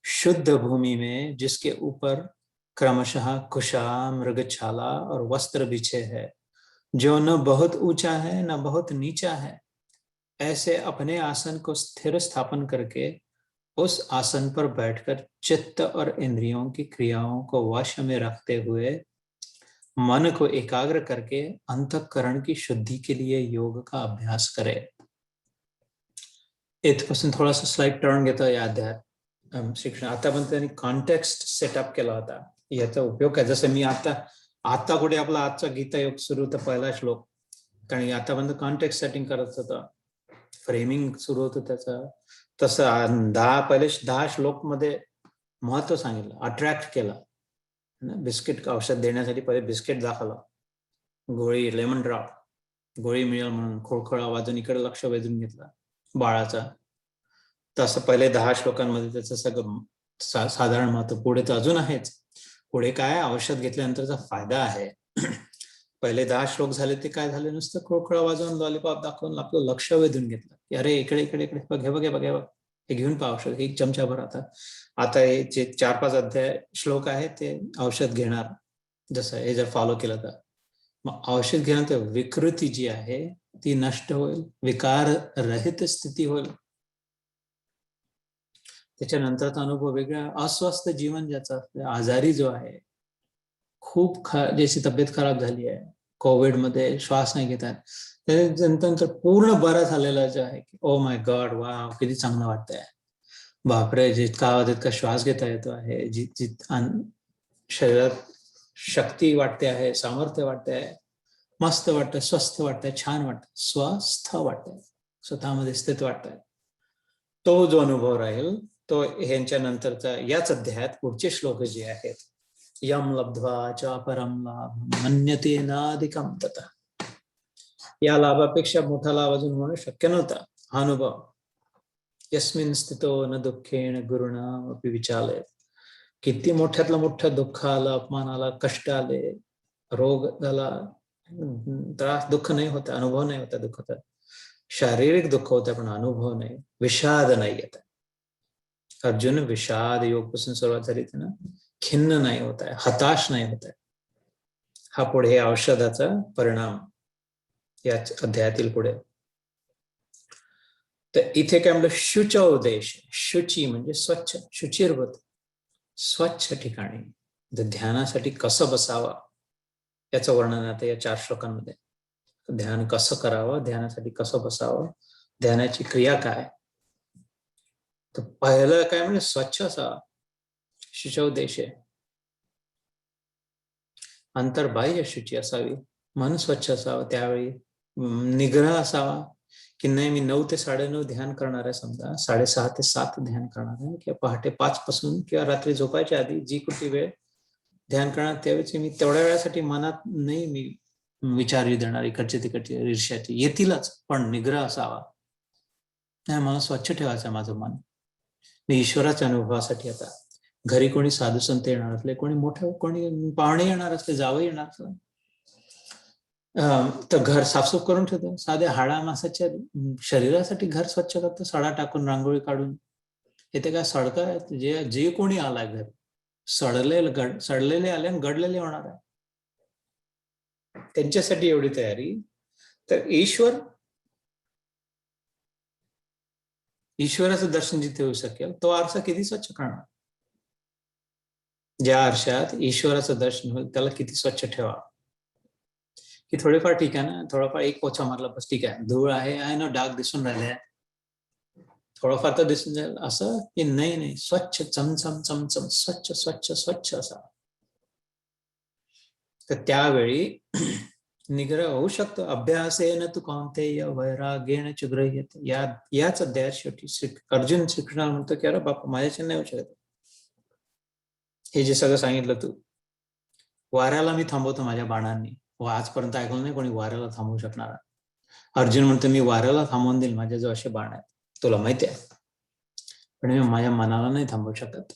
शुद्ध भूमि में जिसके ऊपर क्रमशः कुशा, मृगछाला और वस्त्र बिछे है, जो न बहुत ऊंचा है न बहुत नीचा है, ऐसे अपने आसन को स्थिर स्थापन करके उस आसन पर बैठकर चित्त और इंद्रियों की क्रियाओं को वश में रखते हुए मन को एकाग्र करके अंतःकरण की शुद्धि के लिए योग का अभ्यास करे. इथपासून थोडासा स्लाइड टर्न घेतो या अध्यायात. शिक्षण आता पण त्यांनी कॉन्टेक्स्ट सेटअप केला होता. याचा उपयोग काय, जसं मी आता कुठे आपला आजचा गीता योग सुरू होता पहिला श्लोक, कारण आतापर्यंत कॉन्टेक्स्ट सेटिंग करत होतं, फ्रेमिंग सुरू होतं त्याचं. तसं 10 श्लोक मध्ये महत्व सांगितलं, अट्रॅक्ट केलं. बिस्किट औषध देण्यासाठी पहिले बिस्किट दाखवलं, गोळी लेमन ड्रॉप, गोळी मिळेल म्हणून खोळखोळा वाजून इकडे लक्ष वेधून घेतलं बाळाचा. तसं पहिले 10 श्लोकांमध्ये त्याचं सगळं साधारण महत्व. पुढे तर अजून आहेच. पुढे काय, औषध घेतल्यानंतरचा फायदा आहे. पहिले 10 श्लोक झाले ते काय झाले, नुसतं खोळखोळा वाजवून लॉलीपॉप दाखवून आपलं लक्ष वेधून घेतलं की अरे इकडे इकडे इकडे बघ हे घेऊन पहा औषध, 1 चमचाभर. आता हे जे 4-5 अध्याय श्लोक आहे ते औषध घेणार, जसं हे जर फॉलो केलं तर मग औषध घेण्यानंतर विकृती जी आहे ती नष्ट होईल, विकार रहित स्थिती होईल. त्याच्यानंतरचा अनुभव वेगळा. अस्वस्थ जीवन ज्याचं, आजारी जो आहे, खूप ज्याची तब्येत खराब झाली आहे, कोविड मध्ये श्वास नाही घेतात, त्यानंतर पूर्ण बरा झालेला जो आहे, ओ माय गॉड, वा किती चांगलं वाटतंय, बापरे जितका आवाज इतका श्वास घेता येतो आहे, शरीरात शक्ती वाटते आहे, सामर्थ्य वाटते आहे, मस्त वाटतं, स्वस्थ वाटतंय, छान वाटतं, स्वस्थ वाटतंय, स्वतःमध्ये स्थित वाटतंय. तो जो अनुभव राहील तो ह्यांच्या नंतरचा याच अध्यायात पुढचे श्लोक जे आहेत, यम लब्ध्वा च परम लाभ मन्यते नाधिकं ततः. या लाभापेक्षा मोठा लाभ अजून होणं शक्य नव्हता. हा अनुभव यस्मिन् स्थितो न दुःखेन गुरुणा अपि विचालयेत. किती मोठ्यातलं मोठं दुःख आलं, अपमान आला, कष्ट आले, रोग झाला, त्रास, दुःख नाही होता, अनुभव नाही होता दुःखाचा. शारीरिक दुःख होतं पण अनुभव नाही, विषाद नाही येत. अर्जुन विषाद योग पासून सुरुवात झाली ना, खिन्न नाही होत आहे, हताश नाही होत आहे. हा पुढे औषधाचा परिणाम या अध्यायातील पुढे. तर इथे काय म्हणलं, शुचौ देश. शुची म्हणजे स्वच्छ, शुचिर्भूत, स्वच्छ ठिकाणी ध्यानासाठी कसं बसावं याचं वर्णन आता या 4 श्लोकांमध्ये. ध्यान कसं करावं, ध्यानासाठी कसं बसावं, ध्यानाची क्रिया काय. तर पहिलं काय म्हणजे स्वच्छ असावा, शुचौ देशे. अंतर्बाह्य शुची असावी, मन स्वच्छ असावं, त्यावेळी निग्रह असावा की नाही मी 9 ते 9:30 ध्यान करणार आहे, समजा 6:30 ते 7 ध्यान करणार आहे, किंवा पहाटे 5 पासून किंवा रात्री झोपायच्या आधी जी कुठली वेळ ध्यान करणार, त्यावेळी मी तेवढ्या वेळासाठी मनात नाही मी विचार देणार इकडचे तिकडचे ईर्ष्याचे, येतीलच पण निग्रह असावा. नाही, मला स्वच्छ ठेवायचं आहे माझं मन. मी ईश्वराच्या अनुभवासाठी आता घरी कोणी साधू संत येणार असले, कोणी मोठं कोणी पाहुणे येणार असले, जावं येणार असलं, तर घर साफसूफ करून ठेवतो. साध्या हाडा मासाच्या शरीरासाठी घर स्वच्छ करतो, सडा टाकून, रांगोळी काढून. हे ते काय सडका आहेत? जे जे कोणी आलाय घर सडलेले आले आणि गडलेले होणार आहे, त्यांच्यासाठी एवढी तयारी. तर ईश्वराचं दर्शन जिथे होऊ शकेल, तो आरसा किती स्वच्छ करणार? ज्या आरशात ईश्वराचं दर्शन होईल त्याला किती स्वच्छ ठेवा. की थोडेफार ठीक आहे ना, थोडाफार एक पोछा मारला बस ठीक आहे, धूळ आहे ना, डाग दिसून राहिले, थोडंफार तर दिसून जाईल. असं की नाही, स्वच्छ, चमचम चमचम, स्वच्छ स्वच्छ स्वच्छ असा. तर त्यावेळी निग्रह होऊ शकतो. अभ्यासेन तू कौंतेय वैराग्येण च गृह्यते. याच अध्यायात शेवटी अर्जुन श्रीकृष्णाला म्हणतो की अरे बापा, माझ्याच्या नाही होऊ शकत हे जे सगळं सांगितलं तू. वाऱ्याला मी थांबवतो माझ्या बाणांनी. आजपर्यंत ऐकलं नाही कोणी वाऱ्याला थांबवू शकणार. अर्जुन म्हणतो मी वाऱ्याला थांबवून देईल, माझ्याजवळ असे बाण आहेत, तुला माहिती आहे, पण मी माझ्या मनाला नाही थांबवू शकत.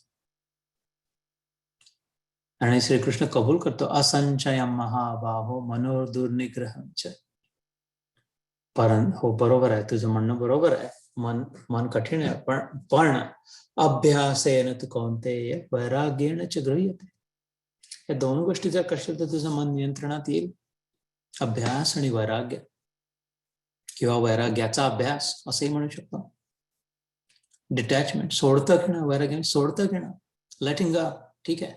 आणि श्रीकृष्ण कबूल करतो, असंचयम महाबाहो मनोदुर्निग्रहंच. हो, बरोबर आहे, तुझं म्हणणं बरोबर आहे. मन कठीण आहे, पण अभ्यासेन तू कौंतेय वैराग्येण च गृह्यते. या दोन गोष्टी जर करशील तर तुझं मन नियंत्रणात येईल. अभ्यास आणि वैराग्य, किंवा वैराग्याचा अभ्यास असंही म्हणू शकतो. डिटॅचमेंट, सोडतं घेणं. वैराग्य सोडतं घेणं, लेटिंग गो. ठीक आहे,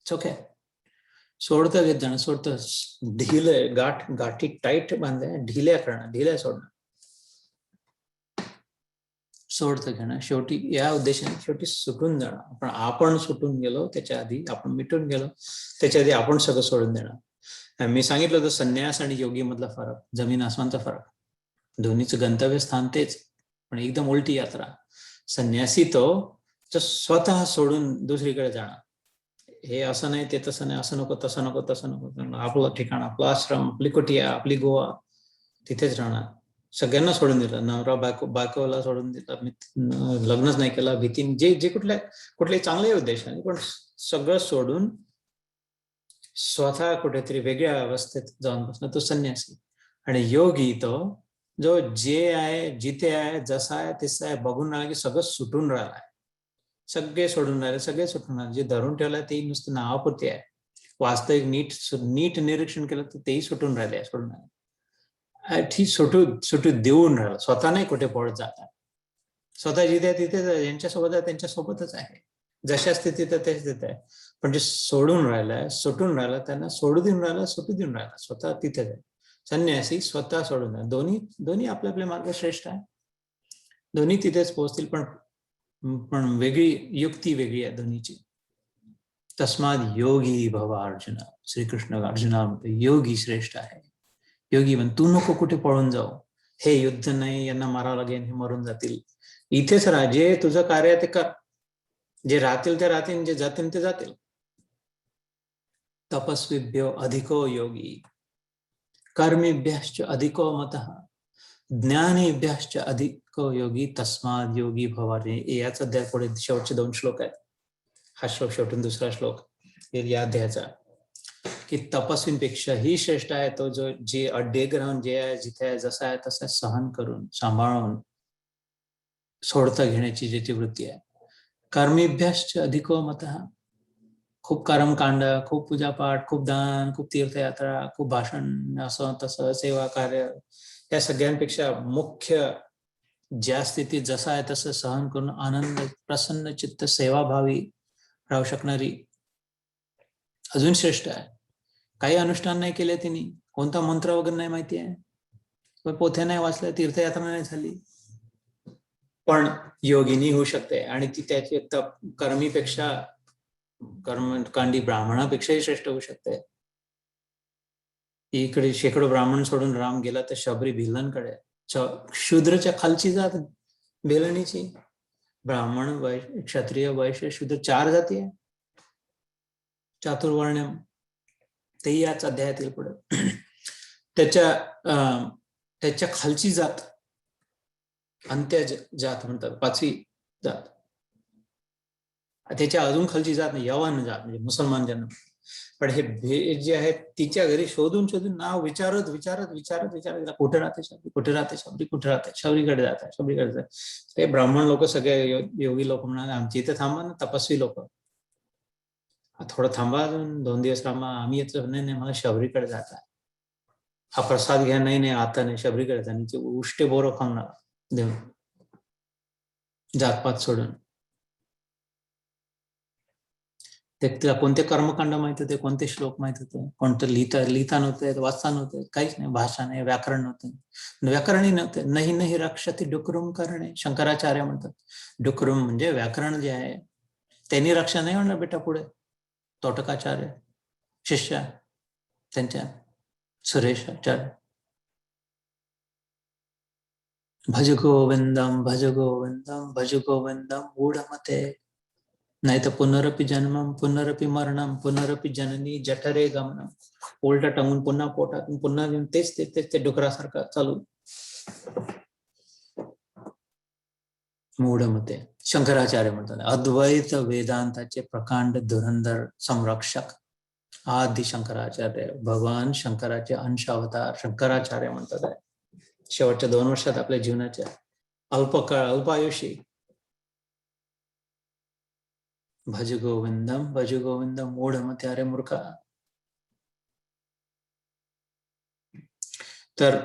ओके, सोडतं घेत जाणं, सोडतं. ढिले गाठी टाईट बांधल्या, ढिल्या करणं, ढिल्या सोडणं, सोडतं घेणं. शेवटी या उद्देशाने शेवटी सुटून जाणं. पण आपण सुटून गेलो त्याच्या आधी, आपण मिटून गेलो त्याच्या आधी आपण सगळं सोडून देणं. मी सांगितलं होतं संन्यास आणि योगी मधला फरक, जमीन आसमानचा फरक. दोन्हीचं गंतव्य स्थान तेच, पण एकदम उलटी यात्रा. संन्यासी तो स्वतः सोडून दुसरीकडे जाणं. हे असं नाही, ते तसं नाही, असं नको, तसं नको, तसं नको. आपलं ठिकाण, आपला आश्रम, आपली कुटिया, आपली गोवा, तिथेच राहणार. सगळ्यांना सोडून दिलं, नवरा बायकोला सोडून दिलं, लग्नच नाही केलं, भीतीने, जे कुठले चांगले उद्देश आहे, पण सगळं सोडून स्वतः कुठेतरी वेगळ्या अवस्थेत जाऊन बसणं, तो संन्यासी. आणि योगी तो जो जे आहे, जिथे आहे, जसा आहे तसा आहे बघून राहिला, की सगळं सुटून राहिलाय, सगळे सोडून राहिले, सगळे सुटून राहिले. जे धरून ठेवलंय ते नुसतं नावापुरते आहे. वास्तविक नीट निरीक्षण केलं तर तेही सुटून राहिले, सोडून राहिले. सुटू देऊन राहिलं, स्वतः नाही कुठे पळत जातात. स्वतः जिथे आहे तिथेच आहे, यांच्यासोबत आहे त्यांच्यासोबतच आहे, जशा स्थितीत आहे त्याच तिथे आहे. पण जे सोडून राहिलाय, सुटून राहिला, त्यांना सोडू देऊन राहिला, सुटू देऊन राहिला, स्वतः तिथेच आहे. संन्यासी स्वतः सोडून राहिला. दोन्ही आपले आपले मार्ग श्रेष्ठ आहे, दोन्ही तिथेच पोहोचतील, पण वेगळी युक्ती वेगळी आहे दोन्हीची. तस्माद योगी भव अर्जुन. श्रीकृष्ण अर्जुना योगी श्रेष्ठ आहे. योगी म्हण, तू नको कुठे पळून जाऊ, हे युद्ध नाही, यांना मारावं लागेल, हे मरून जातील, इथेच राहा, जे तुझं कार्य ते कर, जे राहतील ते राहतील, जे जातील ते जातील. तपस्वीभ्यो अधिको योगी कर्मीभ्यश्च अधिको मतः ज्ञानीभ्यश्च अधिको योगी तस्माद योगी भवानी. याच अध्याय पुढे शेवटचे 2 श्लोक आहेत. हा श्लोक शेवटून दुसरा श्लोक या अध्यायाचा, की तपस्वींपेक्षाही श्रेष्ठ आहे तो जो जे अड्डे ग्रहण, जे आहे, जिथे आहे, जसा आहे तसा सहन करून, सांभाळून सोडता घेण्याची ज्याची वृत्ती आहे. कर्मीभ्यश्च अधिको मतः. खूप कर्मकांड, खूप पूजापाठ, खूप दान, खूप तीर्थयात्रा, खूप भाषण, असं तसं, सेवा कार्य, या सगळ्यांपेक्षा मुख्य ज्या स्थितीत जसा आहे तसं सहन करून आनंद, प्रसन्न चित्त, सेवाभावी राहू शकणारी अजून श्रेष्ठ आहे. काही अनुष्ठान नाही केले तिने, कोणता मंत्र वगैरे नाही माहिती आहे, पोथ्या नाही वाचल्या, तीर्थयात्रा नाही झाली, पण योगिनी होऊ शकते. आणि ती त्याची कर्मीपेक्षा, कर्मकांडी ब्राह्मणापेक्षाही श्रेष्ठ होऊ शकते. इकडे शेकडो ब्राह्मण सोडून राम गेला तर शबरी भिल्लांकडे, शूद्रच्या खालची जात भिलणीची. ब्राह्मण, वैश्य, क्षत्रिय, वैश्य, शूद्र 4 जाती आहे, चातुर्वर्ण्यम, तेही याच अध्यायातील पुढे. त्याच्या खालची जात अंत्य जात म्हणतात, 5वी जात. त्याच्या अजून खालची जात नाही, यवन जात, म्हणजे मुसलमान जन्म. पण हे भेद जे आहेत तिच्या घरी शोधून शोधून नाव विचारत विचारत विचारत विचारत, कुठे राहते शबरी, कुठे राहते शबरी, कुठे राहते, शबरीकडे जात आहे, शबरीकडे जात. ते ब्राह्मण लोक सगळे योगी लोक म्हणाले, आमची इथे थांबा ना, तपस्वी लोक, थोडं थांबा, 2 दिवस थांबा, आम्ही येतो. नाही नाही, मला शबरीकडे जात आहे, हा प्रसाद घ्या. नाही नाही, आता नाही, शबरीकडे जाण्याचे उष्टे बोरं खाणार देऊन, जातपात सोडून. त्याला कोणते कर्मकांड माहित होते, कोणते श्लोक माहित होते, कोणतं लिहिता नव्हते, वाचता नव्हते, काहीच नाही, भाषा नाही, व्याकरण नव्हते, व्याकरणही नव्हते. नाही नाही रक्षती डुकरुम करणे, शंकराचार्य म्हणतात. डुकरुम म्हणजे व्याकरण जे आहे त्यांनी रक्षा नाही होणार बेटा पुढे. तोटकाचार्य शिष्य त्यांच्या, सुरेशाचार्य, भज गोविंदम भज गोविंदम भज गोविंदम गूढमते, नाही तर पुनरपि जन्मम पुनरपि मरणम पुनरपि जननी जठरे गमनम, उलटा टांगून पुन्हा पोटातून पुन्हा घेऊन तेच ते डुकरासारखं चालू. मूढमते. शंकराचार्य म्हणतात अद्वैत वेदांताचे प्रकांड धुरंधर संरक्षक आदि शंकराचार्य, भगवान शंकराचे अंश अवतार शंकराचार्य म्हणतात. शेवटच्या 2 वर्षात आपल्या जीवनाच्या अल्पकाळ अल्पायुषी भज गोविंदम मूढमते, अरे मूर्खा. तर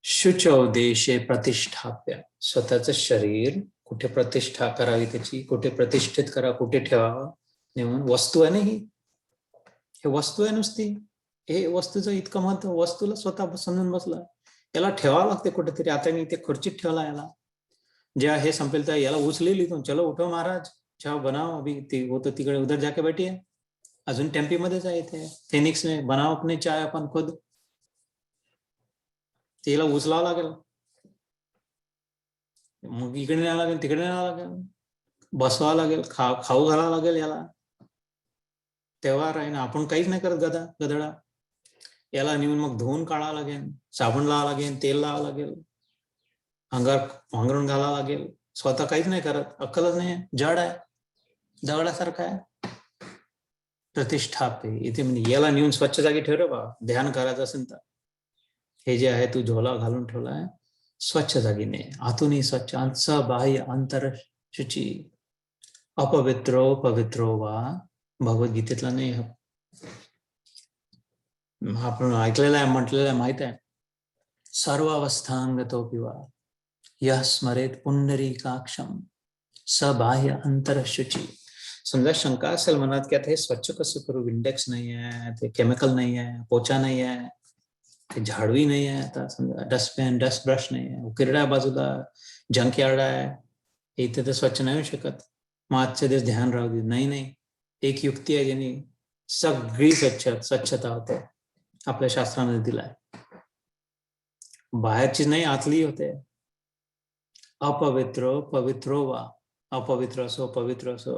शुचौ देशे प्रतिष्ठाप्य, स्वतःच शरीर कुठे प्रतिष्ठा करावी, त्याची कुठे प्रतिष्ठित करा, कुठे ठेवावं. नेऊन वस्तू आहे ना, ही हे वस्तू आहे नुसती, हे वस्तूचं इतकं महत्व, वस्तूला स्वतः समजून बसला, याला ठेवावं लागते कुठेतरी. आता मी इथे खुर्चीत ठेवला याला, जेव्हा हे संपेल तर याला उचलेली इथून, चलो उठो महाराज, चाव बनाओ, अभी ते वो तो तिकडे उधर जाके बैठी है, अजून टेम्पी मध्येच आहे इथे, फेनिक्स में बनाओ अपने चाय आपण खुद. तिला उचलावं लागेल, मग इकडे न्यावं लागेल, तिकडे न्यावं लागेल, बसवावं लागेल, खाऊ घालावं लागेल याला. तेव्हा आहे ना, आपण काहीच नाही करत गदडा. याला नेऊन मग धुवून काढावं लागेल, साबण लावावं लागेल, तेल लावावं लागेल, अंगावर पांघरून घालावं लागेल. स्वतः काहीच नाही करत, अक्कलच नाही, जड आहे, दगडासारखा आहे. प्रतिष्ठापे इथे म्हणजे याला नेऊन स्वच्छ जागी ठेव रे बा, ध्यान करायचं असेल तर. हे जे आहे तू झोला घालून ठेवलाय, स्वच्छ जागीने, आतूनही स्वच्छ, अंत बाह्य अंतर शुची, अपवित्रो पवित्रो वा. भगवद्गीतेतला नाही, आपण ऐकलेलं आहे, म्हटलेलं आहे, माहित आहे. सर्व अवस्थांगतोपि वा यः स्मरेत पुंडरीकाक्षम स बाह्य अंतर शुची. समजा शंका असेल मनात की आता हे स्वच्छ कसं करू, इंडेक्स नाही आहे, ते केमिकल नाही आहे, पोचा नाही आहे, ते झाडूही नाही आहे, आता समजा डस्टबिन डस्ट ब्रश नाही आहे, उकिरडा बाजूला जंक यार्ड आहे, इथे तर स्वच्छ नाही होऊ शकत, मग आजचे दिवस ध्यान राहू दे. नाही नाही, एक युक्ती आहे ज्याने सगळी स्वच्छता होते, आपल्या शास्त्राने दिलाय. बाहेरची नाही, आतली होते. अपवित्रो पवित्रो वा, अपवित्र असो पवित्र असो,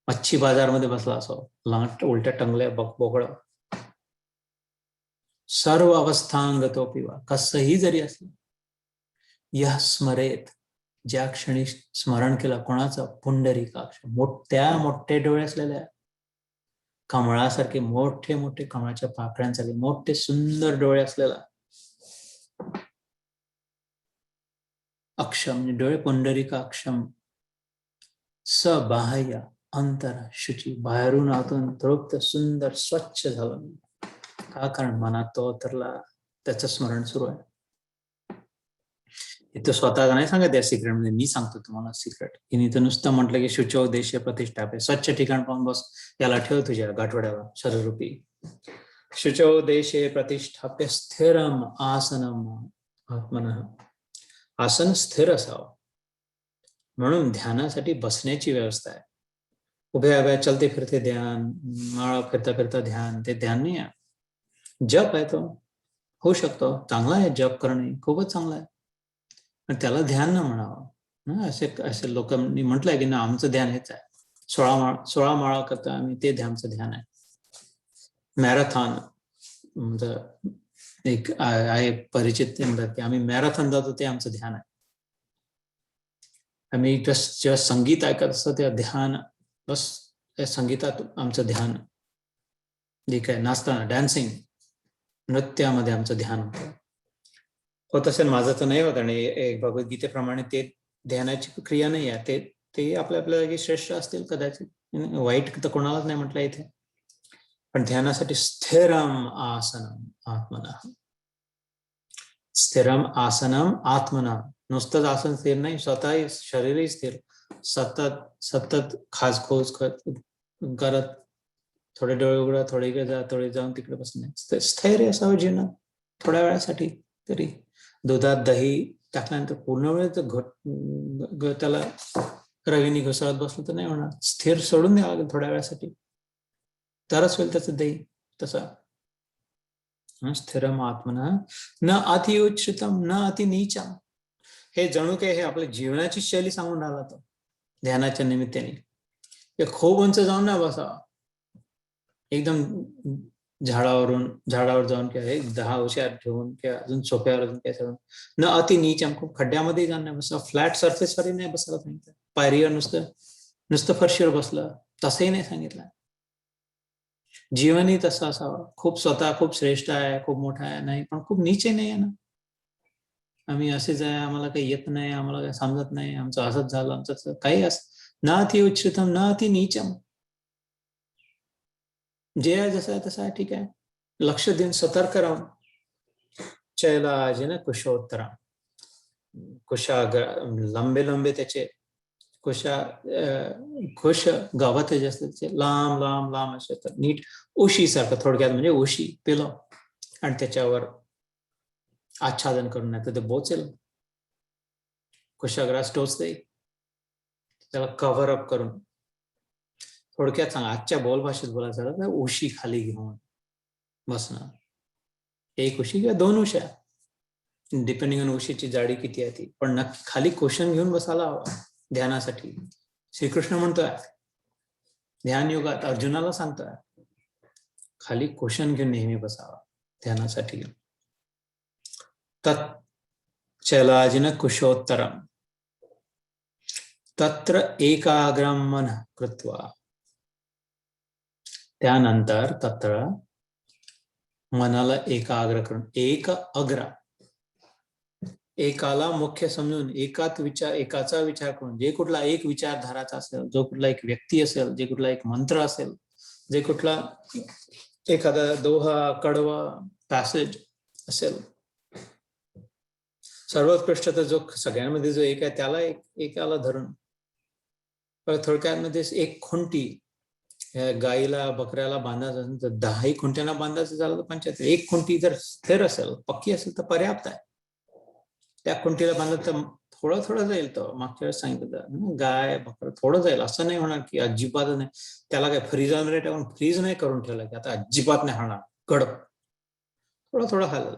मच्छी बाजारमध्ये बसला असो, लाट उलट्या टंगल्या बोकळ, सर्व अवस्थांगतोपि वा, कसंही जरी असलं, यः स्मरेत, ज्या क्षणी स्मरण केलं कोणाचं, पुंडरीकाक्ष, मोठे डोळे असलेल्या, कमळासारखे मोठे मोठे, कमळाच्या पाकळ्यांसारखे मोठे सुंदर डोळे असलेला अक्षम म्हणजे डोळे, पुंडरीकाक्षम, सबाह्य अंतर शुची, बाहेरून आतून तृप्त सुंदर स्वच्छ झालं. का? कारण मनात तो अवतरला, त्याचं स्मरण सुरू आहे. इथं स्वतः नाही सांगत या सिक्रेट मध्ये, मी सांगतो तुम्हाला सिक्रेट. हिने तर नुसतं म्हटलं की शुचो देशे प्रतिष्ठापे, स्वच्छ ठिकाण पाहून बस, याला ठेव तुझ्या गाठोड्याला शरीरूपी. शुचो देशे प्रतिष्ठाप्य स्थिरम आसनम आत्मनः, आसन स्थिर असावं, म्हणून ध्यानासाठी बसण्याची व्यवस्था आहे. उभ्या चलते फिरते ध्यान, माळा फिरता फिरता ध्यान, ते ध्यान नाही आहे. जप आहे, तो होऊ शकतो, चांगला आहे, जप करणे खूपच चांगला आहे, पण त्याला ध्यान न म्हणावं. असे लोकांनी म्हटलंय की ना, आमचं ध्यान हेच आहे, 16 माळा करता आम्ही, ते आमचं ध्यान आहे. मॅरेथॉन म्हणजे एक आहे परिचित ते म्हणतात की आम्ही मॅरेथॉन जातो ते आमचं ध्यान आहे. आम्ही जेव्हा संगीत ऐकत असतो तेव्हा ध्यान, बस त्या संगीतात आमचं ध्यान, जे काय नाचताना डान्सिंग नृत्यामध्ये आमचं ध्यान होत असेल. माझं तर नाही होत, आणि भगवद्गीतेप्रमाणे ते ध्यानाची क्रिया नाही आहे. ते आपल्या जागी श्रेष्ठ असतील कदाचित, वाईट तर कोणालाच नाही म्हटलं इथे. पण ध्यानासाठी स्थिरम आसनम आत्मना, स्थिरम आसनम आत्मना. नुसतंच आसन स्थिर नाही, स्वतः शरीरही स्थिर, सतत सतत खासखोस करत, थोडे डोळे उघडा, थोडे इकडे जा, थोडे जाऊन तिकडे बसणे, स्थैर्य असावं जीवन थोड्या वेळासाठी तरी. दुधात दही टाकल्यानंतर पूर्ण वेळ तर त्याला रवीने घसळत बसलं तर नाही होणार. स्थिर सोडून द्यावं लागेल थोड्या वेळासाठी, तरच होईल त्याचं दही. तसा स्थिरम आत्मना न अति उच्चतम न अति नीचम. हे जणू काही हे आपल्या जीवनाची शैली सांगून राहिला तो ध्यानाच्या निमित्ताने. खूप उंच जाऊन ना बसावा, एकदम झाडावर जाऊन किंवा 10 हुशार ठेवून किंवा अजून सोप्यावर अजून न अति नीचम, खूप खड्ड्यामध्ये जाऊन नाही बसावं, फ्लॅट सरफेसवरही नाही बसायला सांगितलं, पायरीवर नुसतं फरशीवर बसलं तसंही नाही सांगितलं. जीवनही तसं असावं, खूप स्वतः खूप श्रेष्ठ आहे, खूप मोठा आहे नाही, पण खूप नीचे नाही आहे ना. आम्ही असेच आहे, आम्हाला काही येत नाही, आम्हाला काही समजत नाही, आमचं असंच झालं, आमचं काही असं ना अति उच्चतम ना अति नीचम. जे आहे जसं आहे तसं आहे, ठीक आहे. लक्ष देऊन सतर्क राहून चैलाजिन कुशोत्तरा, लंबे लंबे त्याचे कुश गावात जे असतात त्याचे लांब लांब लांब असे, तर नीट उशी सारखं, थोडक्यात म्हणजे उशी पिलो, आणि त्याच्यावर आच्छादन करून, नाही तर ते बोचेल, कुशाग्रास टोचते, त्याला कव्हर अप करून. थोडक्यात सांगा, आजच्या बोलभाषेत बोलायचं तर उशी खाली घेऊन बसणं, एक उशी किंवा 2 उश्या, डिपेंडिंग ऑन उशीची जाडी किती आहे ती, पण नक्की खाली कुशन घेऊन बसायला हवा ध्यानासाठी. श्रीकृष्ण म्हणतोय ध्यान योगात, अर्जुनाला सांगतोय खाली कुशन घेऊन नेहमी बसावा ध्यानासाठी. तत् चैलाजिन कुशोत्तरम तत्र एकाग्रम मन कृत्वा. त्यानंतर तत्र मनाला एकाग्र करून, एक अग्र, एकाला मुख्य समजून, एकाचा विचार करून, जे कुठला एक विचारधाराचा असेल, जो कुठला एक व्यक्ती असेल, जे कुठला एक मंत्र असेल, जे कुठला एखादा दोहा, कडवा, पॅसेज असेल, सर्वोत्कृष्ट तर जो सगळ्यांमध्ये जो एक आहे त्याला एकाला धरून. थोडक्यामध्ये एक खुंटी, गाईला बकऱ्याला बांधायचं असेल तर 10 खुंट्यांना बांधायचं झालं तर 75. एक खुंटी जर स्थिर असेल, पक्की असेल तर पर्याप्त आहे. त्या खुंटीला बांधलं तर थोडं जाईल. तो मागच्या वेळेस सांगितलं, गाय बकरं थोडं जाईल, असं नाही होणार की अजिबात नाही. त्याला काय फ्रीजमध्ये टाकून फ्रीज नाही करून ठेवलं की आता अजिबात नाही होणार, कडक, थोडं हलल,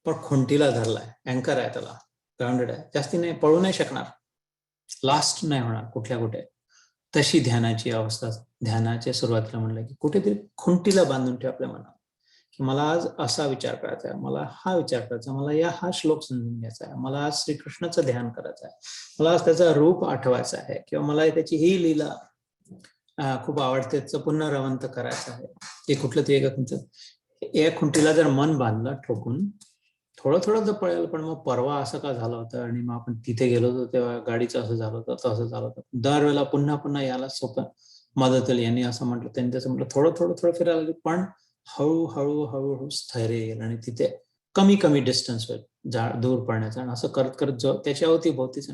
पण खुंटीला धरलाय, अँकर आहे, त्याला ग्राउंडेड आहे, जास्ती नाही, पळू नाही शकणार, लास्ट नाही होणार कुठे. तशी ध्यानाची अवस्था. ध्यानाच्या सुरुवातीला म्हणलं की कुठेतरी खुंटीला बांधून ठेव आपल्या मनात, की मला आज असा विचार करायचा आहे, मला हा विचार करायचा, मला हा श्लोक समजून घ्यायचा आहे, मला आज श्रीकृष्णाचं ध्यान करायचं आहे, मला आज त्याचा रूप आठवायचा आहे, किंवा मला त्याची ही लीला खूप आवडते, त्याचं पुन्हा रवंत करायचं आहे. ते कुठलं ते एक खुंटीला जर मन बांधलं ठोकून, थोडं तर पळेल, पण मग परवा असं का झालं होतं, आणि मग आपण तिथे गेलो होतो तेव्हा गाडीचं असं झालं होतं, तसं झालं होतं, दरवेळेला पुन्हा याला सोपं मदत होईल. यांनी असं म्हटलं, त्यांनी तसं म्हटलं, थोडं फिरायला लागेल, पण हळूहळू स्थैर्य येईल, आणि तिथे कमी डिस्टन्स होईल दूर पडण्याचा. आणि असं करत जो त्याच्या अवतीभोवतीच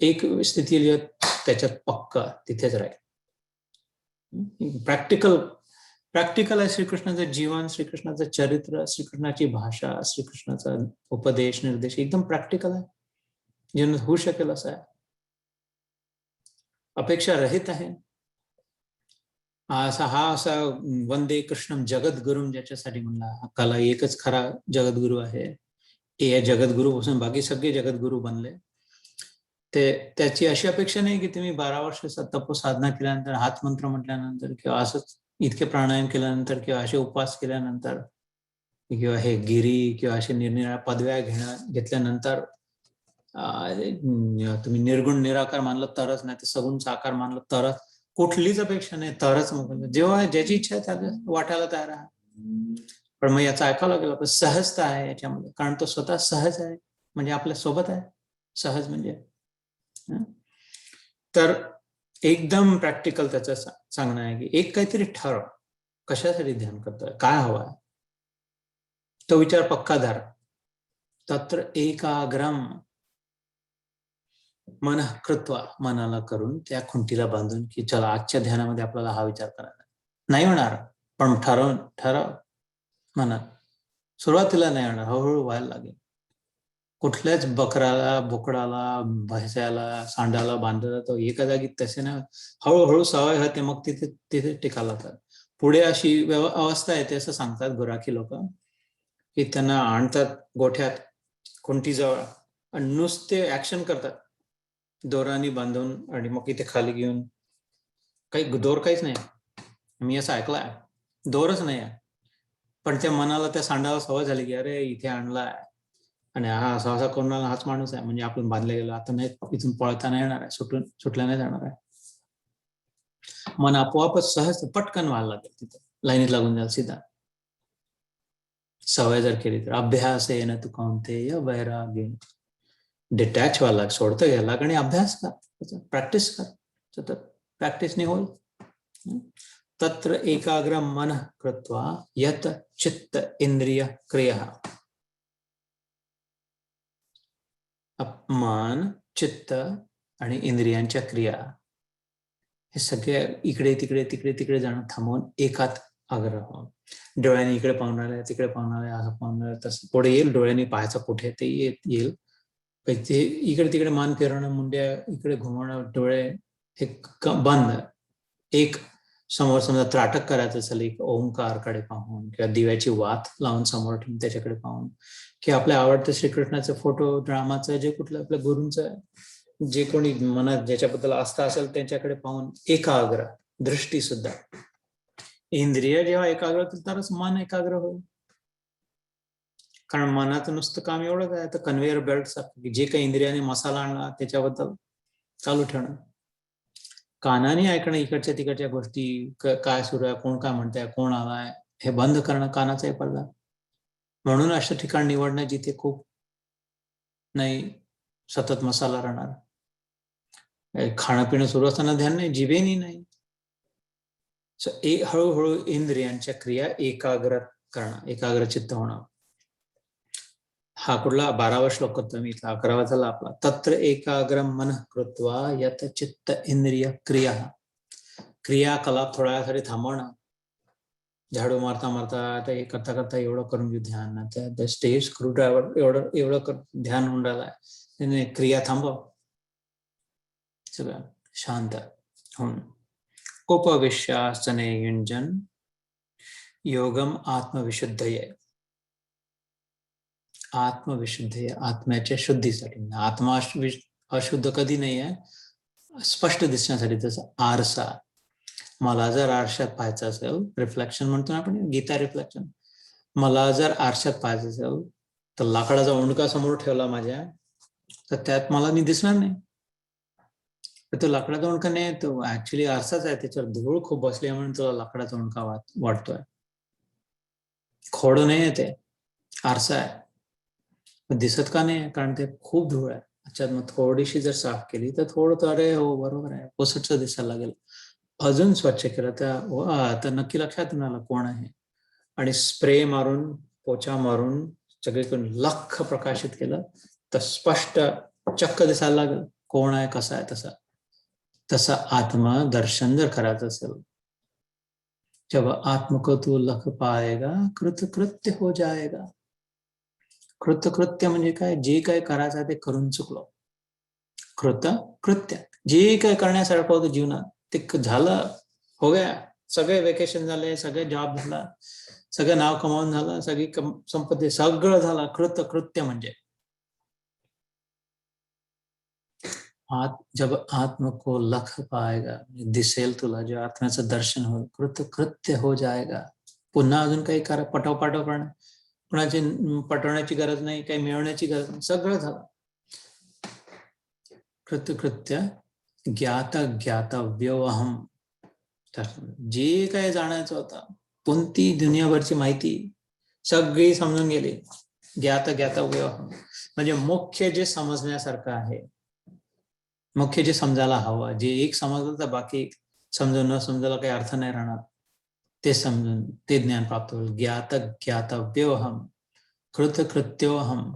एक स्थिती त्याच्यात पक्का तिथेच राहील. प्रॅक्टिकल आहे श्रीकृष्णाचं जीवन, श्रीकृष्णाचं चरित्र, श्रीकृष्णाची भाषा, श्रीकृष्णाचा उपदेश निर्देश एकदम प्रॅक्टिकल आहे, जीवनात होऊ शकेल असं आहे, अपेक्षा रहित आहे. असा वंदे कृष्णम जगद्गुरुम ज्याच्यासाठी म्हणला, हक्काला एकच खरा जगद्गुरु आहे. या जगद्गुरूपासून बाकी सगळे जगद्गुरु बनले. त्याची अशी अपेक्षा नाही की तुम्ही 12 वर्ष तप साधना केल्यानंतर, हात मंत्र म्हटल्यानंतर, किंवा असंच इतके प्राणायाम केल्यानंतर, किंवा असे उपवास केल्यानंतर किंवा हे गिरी किंवा असे निरनिराळ्या पदव्या घेतल्यानंतर तुम्ही निर्गुण निराकार मानलं तरच, नाही तर सगुण साकार मानलं तरच, कुठलीच अपेक्षा नाही तरच. मग जेव्हा ज्याची इच्छा आहे त्याला वाटायला तयार आहे. पण मग याचं ऐकावं लागेल. आपण सहजता आहे याच्यामध्ये, कारण तो स्वतः सहज आहे, म्हणजे आपल्या सोबत आहे. सहज म्हणजे तर एकदम प्रॅक्टिकल त्याचं सांगणं आहे की एक काहीतरी ठरव, कशासाठी ध्यान करतोय, काय हवं आहे, तो विचार पक्का धर. तत्र एकाग्रम मन कृत्वा, मनाला करून त्या खुंटीला बांधून की चला आजच्या ध्यानामध्ये आपल्याला हा विचार करायला नाही होणार, पण ठरव मनात. सुरुवातीला नाही होणार, हळूहळू व्हायला लागेल. कुठल्याच बकराला, बोकडाला, भैसाला, सांडाला बांधला तो एका जागी तसे ना, हळूहळू सवय होते, मग तिथे टिकायला लागतात. पुढे अशी अवस्था येते असं सांगतात गुराखी लोक, की त्यांना आणतात गोठ्यात खुंटीजवळ आणि नुसते ऍक्शन करतात दोरानी बांधून, आणि मग इथे खाली घेऊन, काही दोर काहीच नाही, मी असं ऐकलंय, दोरच नाही आहे, पण त्या मनाला, त्या सांडाला सवय झाली की अरे इथे आणलाय आणि हा सहसा कोणाला हाच माणूस आहे, म्हणजे आपण बांधले गेलो, आता नाही, इथून पळता नाही येणार आहे, सुटल्या नाही जाणार आहे. मन आपोआपच सहज पटकन व्हायला लागेल, तिथे लाईनीत लागून जाईल सीधा. सवय जर केली तर. अभ्यास आहे ना तू कोणते वैराग्य, डिटॅच व्हायला, सोडतं घ्यायला आणि अभ्यास कर, प्रॅक्टिस कर, सतत प्रॅक्टिसने होईल. तत्र एकाग्र मन कृत्वा यत चित्त इंद्रिय क्रिया. मन, चित्त आणि इंद्रियांच्या क्रिया हे सगळे इकडे तिकडे जाणं थांबवून एकात आग्रह. डोळ्यांनी इकडे पाहून राहिलं, तिकडे पाहून राहिलं, असं पाहून राहिलं, तसं पुढे येईल. डोळ्यांनी पाहायचं कुठे ते येईल. ते इकडे तिकडे मान फिरवणं, मुंड्या इकडे घुमवणं, डोळे हे बंद. एक समोर समजा त्राटक करायचं असेल, एक ओंकारकडे पाहून किंवा दिव्याची वात लावून समोर ठेवून त्याच्याकडे पाहून, किंवा आपल्या आवडतं श्रीकृष्णाचं फोटो, ड्रामाचं, जे कुठलं आपल्या गुरूंचं, जे कोणी मनात ज्याच्याबद्दल आस्था असेल त्यांच्याकडे पाहून एकाग्र दृष्टी सुद्धा. इंद्रिय जेव्हा एकाग्र होतील तरच मन एकाग्र होईल. कारण मनाचं नुसतं काम एवढंच आहे, तर कन्व्हेअर बेल्ट सारखं, जे काही इंद्रियाने मसाला आणला त्याच्याबद्दल चालू ठेवणं. कानाने ऐकणं इकडच्या तिकडच्या गोष्टी, काय सुरू आहे, कोण काय म्हणताय, कोण आलाय, हे बंद करणं कानाचाही पडदा. म्हणून असं ठिकाण निवडणं जिथे खूप नाही सतत मसाला राहणार. खाणं पिणं सुरू असताना ध्यान नाही, जिभेनी नाही. हळूहळू इंद्रियांच्या क्रिया एकाग्र करणं, एकाग्रचित्त होणं. हा कुठला 12वा श्लोक करतो मी, 11वा झाला आपला. तत्र एकाग्र मन कृत्वा यत चित्त इंद्रिय क्रिया. क्रियाकलाप थोड्या वेळासाठी थांबवणं. झाडू मारता मारता हे करता करता एवढं करून घेऊ ध्यान, त्या स्टेज स्क्रू ड्रायव्हर एवढं कर ध्यान होऊन राहिलाय, क्रिया थांबव, सगळं शांत होऊन. उपविश्यासने युंजन योगम आत्मविशुद्धये. आत्मविशुद्धी, आत्म्याच्या शुद्धीसाठी. आत्मा अशुद्ध कधी नाही आहे, स्पष्ट दिसण्यासाठी. जसं आरसा, मला जर आरशात पाहायचं असेल, रिफ्लेक्शन म्हणतो ना आपण, गीता रिफ्लेक्शन, मला जर आरशात पाहायचं असेल तर लाकडाचा ओंडका समोर ठेवला माझ्या, तर त्यात मला मी दिसणार नाही. तो लाकडाचा ओंडका नाही, तो ऍक्च्युली आरसाच आहे, त्याच्यावर धूळ खूप बसली म्हणून तुला लाकडाचा ओंडका वाटतोय. खोड नाही आहे, ते आरसा आहे. दिसत का नाही? कारण ते खूप धूळ आहे. अच्छा, मग थोडीशी जर साफ केली तर थोडं, अरे हो बरोबर आहे, पुसटचं दिसायला लागेल. अजून स्वच्छ केलं तर नक्की लक्षात येऊन आलं कोण आहे. आणि स्प्रे मारून, पोछा मारून सगळीकडून लख प्रकाशित केलं तर स्पष्ट चक्क दिसायला लागेल कोण आहे, कसा आहे. तसा आत्मदर्शन जर करायचं असेल, जब आत्म को तू लख पाएगा कृतकृत्य हो जाएगा. कृतकृत्य म्हणजे काय? जे काय करायचं ते करून चुकलो. कृतकृत्य, जे काय करण्यासारखं होतं जीवनात ते झालं, हो गया. सगळे वेकेशन झाले, सगळे जॉब झाला, सगळं नाव कमावून झालं, सगळी संपत्ती, सगळं झालं. कृतकृत्य म्हणजे जब आत्म को लख पाएगा, दिसेल तुला, जे आत्म्याचं दर्शन होईल, कृतकृत्य हो जाएगा. पुन्हा अजून काही करा, पटाव करणं, कोणाची पटवण्याची गरज नाही, काही मिळवण्याची गरज नाही, सगळं झालं. कृत्य ज्ञात ज्ञातव्योहम. जे काय जाणायचं होतं, कोणती दुनियाभरची माहिती सगळी समजून गेली. ज्ञात ज्ञातव्योहम म्हणजे मुख्य जे समजण्यासारखं आहे, मुख्य जे समजायला हवं, जे एक समजलं तर बाकी समजून न समजायला काही अर्थ नाही राहणार, ते समजून ते ज्ञान प्राप्त होईल. ज्ञात ज्ञातव्योहम कृत्योहम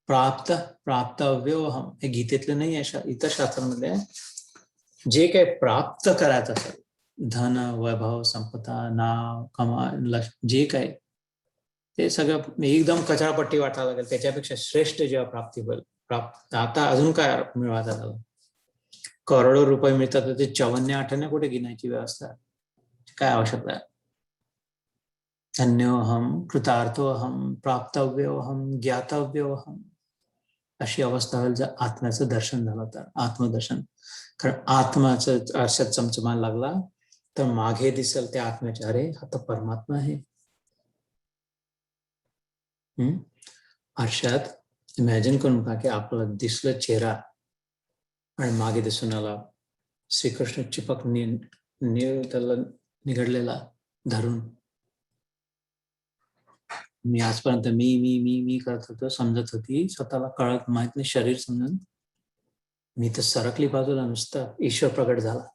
प्राप्त प्राप्तव्योहम. हे गीतेतलं नाही आहे, इतर शास्त्रांमध्ये जे काही प्राप्त करायचं असेल, धन वैभव संपदा नाव कमा जे काय, ते सगळं एकदम कचरापट्टी वाटायला लागेल. त्याच्यापेक्षा श्रेष्ठ जेव्हा प्राप्ती होईल, आता अजून काय मिळवायचं झालं, करोडो रुपये मिळतात तर ते 54 कुठे गिनायची व्यवस्था, काय आवश्यकता आहे. धन्योहम कृतार्थोहम प्राप्तव्योहम ज्ञातव्योहम अशी अवस्था होईल जर आत्म्याचं दर्शन झालं तर. आत्मदर्शन, कारण आत्म्याचं आरशात चमचमायला लागला तर मागे दिसेल त्या आत्म्याच्या, अरे हा तर परमात्मा आहे. आरशात इमॅजिन करून का की आपलं दिसलं चेहरा आणि मागे दिसून आला श्रीकृष्ण चिपक त्याला निघडलेला धरून. मी आजपर्यंत मी मी मी मी करत होतो, समजत होती, स्वतःला कळत माहित नाही, शरीर समजून मी तर सरकली बाजूला, नुसतं ईश्वर प्रकट झाला.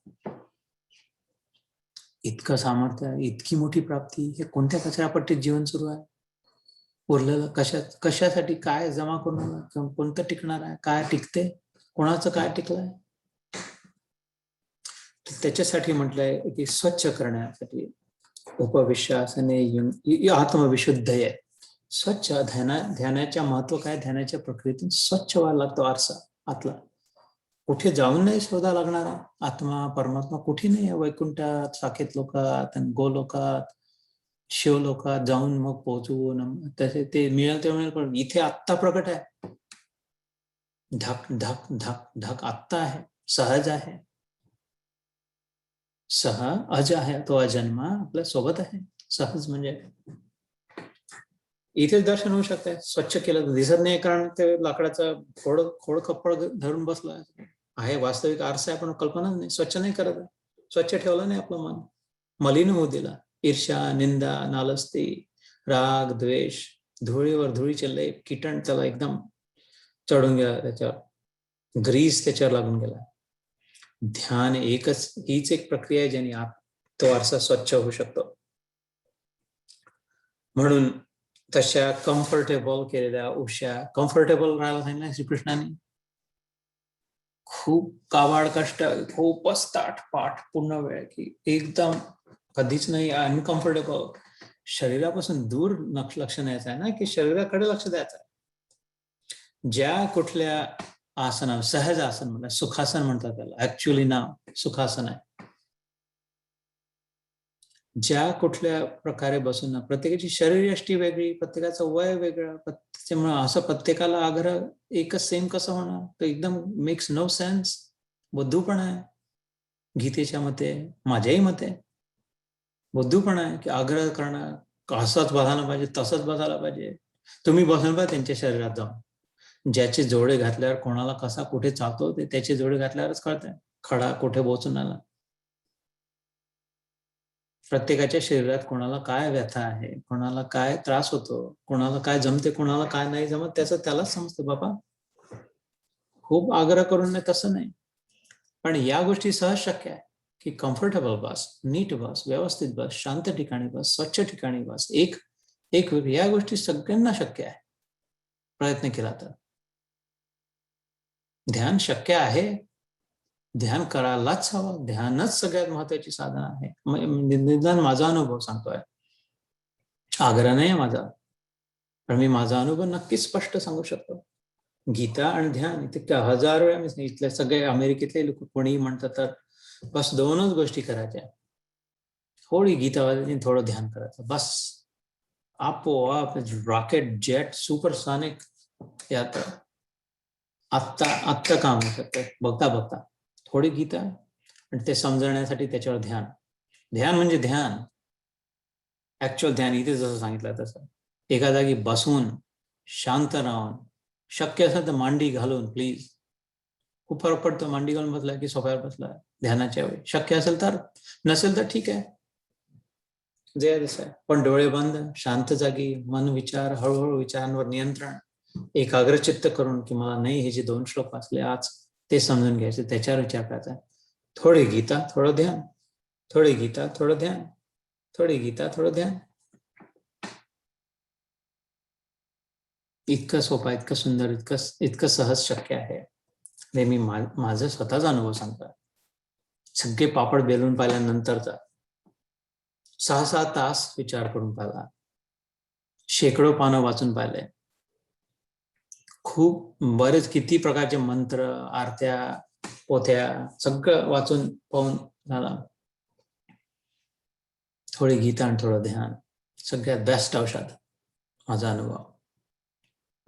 इतकं सामर्थ्य, इतकी मोठी प्राप्ती, हे कोणत्या कचरापट्टीत जीवन सुरू आहे, उरलेलं कशासाठी, काय जमा करून कोणतं टिकणार आहे, काय टिकते, कोणाचं काय टिकलंय. त्याच्यासाठी म्हटलंय की स्वच्छ करण्यासाठी उपविश्वासने आत्मविशुद्ध आहे. स्वच्छ ध्यानाच्या महत्व काय, ध्यानाच्या प्रक्रियेतून स्वच्छ व्हायला लागतो आरसा आतला. कुठे जाऊन नाही शोधा लागणारा आत्मा परमात्मा, कुठे नाही. वैकुंठात, साकेत लोकात, गोलोकात, शिवलोकात जाऊन मग पोहोचून तसे ते मिळेल ते मिळेल, पण इथे आत्ता प्रकट आहे. धक धक धक धक आत्ता आहे, सहज आहे. अज आहे, तो अजन्मा आपल्या सोबत आहे. सहज म्हणजे इथेच दर्शन होऊ शकते. स्वच्छ केलं तर दिसत नाही, कारण ते लाकडाचा खोड खप्पड धरून बसला आहे. वास्तविक आरसा आहे, पण कल्पनाच नाही, स्वच्छ नाही करत आहे. स्वच्छ ठेवलं नाही आपलं मन, मलिन होऊ दिला. ईर्ष्या, निंदा, नालस्ती, राग, द्वेष, धुळीवर धुळीचे लेप, कीटण त्याला एकदम चढून गेला, त्याच्यावर ग्रीस त्याच्यावर लागून गेला. ध्यान हीच एक प्रक्रिया आहे ज्याने तो आरसा स्वच्छ होऊ शकतो. म्हणून तशा कम्फर्टेबल केलेल्या उश्या, कम्फर्टेबल राहायला सांगितलं श्रीकृष्णाने. खूप काबाड कष्ट, खूपच ताटपाट पूर्ण वेळ, की एकदम कधीच नाही अनकम्फर्टेबल. शरीरापासून दूर लक्ष द्यायचं आहे ना, की शरीराकडे लक्ष द्यायचं आहे. ज्या कुठल्या आसन, सहज आसन म्हणतात, सुखासन म्हणतात त्याला, ऍक्च्युअली नाव सुखासन आहे. ज्या कुठल्या प्रकारे बसून, प्रत्येकाची शरीरयष्टी वेगळी, प्रत्येकाचं वय वेगळं, त्याच्यामुळे असं प्रत्येकाला आग्रह एकच सेम कसं होणार, तर एकदम मेक्स नो सेन्स, बुद्धूपण आहे. गीतेच्या मते, माझ्याही मते बुद्धूपण आहे की आग्रह करणं, असंच बसायला पाहिजे, तसंच बसायला पाहिजे. तुम्ही बसून पहा त्यांच्या शरीरात जाऊन, ज्याचे जोडे घातल्यावर कोणाला कसा कुठे चालतो ते त्याचे जोडे घातल्यावरच कळतंय, खडा कुठे बोचून आला. प्रत्येकाच्या शरीरात कोणाला काय व्यथा आहे, कोणाला काय त्रास होतो, कोणाला काय जमते, कोणाला काय नाही जमत, त्याचं त्यालाच समजतं बाबा. खूप आग्रह करून नाही, तसं नाही. पण या गोष्टी सहज शक्य आहे की कम्फर्टेबल बस, नीट बस, व्यवस्थित बस, शांत ठिकाणी बस, स्वच्छ ठिकाणी बस, एक या गोष्टी सगळ्यांना शक्य आहे प्रयत्न केला तर. ध्यान शक्य आहे, ध्यान करायलाच हवं. ध्यानच सगळ्यात महत्वाची साधन आहे. निदान माझा अनुभव सांगतोय, आग्रह नाही माझा, पण मी माझा अनुभव नक्कीच स्पष्ट सांगू शकतो. गीता आणि ध्यान इथे 1000 वेळा मी इथले सगळे अमेरिकेतले लोक कोणी म्हणतात तर बस 2च गोष्टी करायच्या, थोडी गीता वाचायची, थोडं ध्यान करायचं, बस. आपोआप रॉकेट जेट सुपरसॉनिक यात आत्ता काम होऊ शकतं बघता बघता. थोडी गीता आणि ते समजण्यासाठी त्याच्यावर ध्यान. ध्यान म्हणजे ध्यान, ऍक्च्युअल ध्यान, इथे जसं सांगितलं तसं. एका जागी बसून शांत राहून, शक्य असेल तर मांडी घालून, प्लीज. खूप फरक पडतो मांडी घालून बसला की सोफ्यावर बसला ध्यानाच्या वेळी. शक्य असेल तर, नसेल तर ठीक आहे, जे आहे. पण डोळे बंद, शांत जागी, मन विचार, हळूहळू विचारांवर नियंत्रण, एकाग्रचित्त करून की मला नाही हे जे 2 श्लोक वाचले आज ते समजून घ्यायचे, त्याच्यावर विचार करायचा. थोडी गीता थोडं ध्यान, थोडी गीता थोडं ध्यान, थोडी गीता थोडं ध्यान. इतकं सोपं, इतकं सुंदर, इतकं सहज शक्य आहे. हे मी माझा स्वतःचा अनुभव सांगतो. सगळे पापड बेलून पाहिल्यानंतरचा 6-6 तास विचार करून पाहिला, शेकडो पानं वाचून पाहिले, खूप बरेच किती प्रकारचे मंत्र, आरत्या, पोथ्या सगळं वाचून पाहून झाला. थोडी गीता आणि थोडं ध्यान सगळ्यात बेस्ट औषध, माझा अनुभव.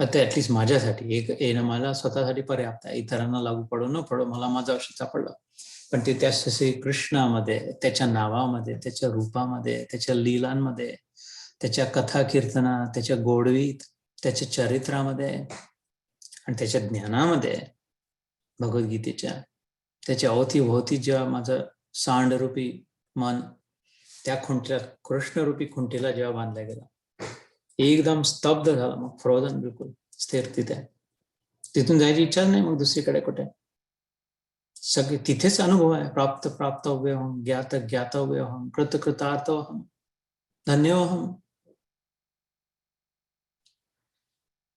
आता ऍटलीस्ट माझ्यासाठी एक येणं मला स्वतःसाठी पर्याप्त आहे. इतरांना लागू पडो न पडो, मला माझं औषध सापडलं. पण ते त्या श्री कृष्णामध्ये, त्याच्या नावामध्ये, त्याच्या रूपामध्ये, त्याच्या लीलांमध्ये, त्याच्या कथा कीर्तना, त्याच्या गोडवीत, त्याच्या चरित्रामध्ये आणि त्याच्या ज्ञानामध्ये, भगवद्गीतेच्या त्याच्या अवतीभोवती जेव्हा माझं सांडरूपी मन त्या खुंटीला, कृष्णरूपी खुंटीला जेव्हा बांधला गेला, एकदम स्तब्ध झाला, मग फ्रोझन, बिलकुल स्थिर तिथे. तिथून जायची इच्छा नाही मग दुसरीकडे कुठे. सगळे तिथेच अनुभव आहे. प्राप्त प्राप्तव्यहम, ज्ञात ज्ञातव्यहम, कृत कृतार्थोहम, धन्योहम.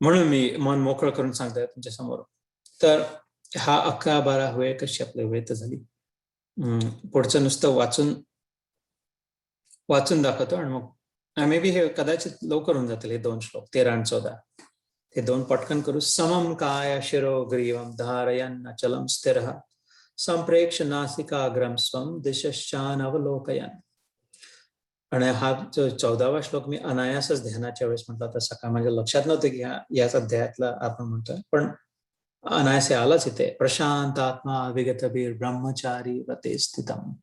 म्हणून मी मन मोकळं करून सांगतोय तुमच्या समोर. तर हा 11-12 वेळ कशी आपली वेळ तर झाली. पुढचं नुसतं वाचून दाखवतो आणि मग मे बी हे कदाचित लवकर होऊन जातील हे 2 श्लोक 13 आणि 14. हे 2 पटकन करू. समम काय शिरो ग्रीवम धारयन् अचलम स्थिरः संप्रेक्ष नासिकाग्रम स्वम दिशश्चान अवलोकयन्. आणि हा जो 14वा श्लोक मी अनायासच ध्यानाच्या वेळेस म्हटला होता सकाळ, माझ्या लक्षात नव्हतं की याच अध्यायातला आपण म्हणतोय, पण अनायासे आलाच इथे. प्रशांत आत्मा विगतवीर ब्रह्मचारी रते स्थितम.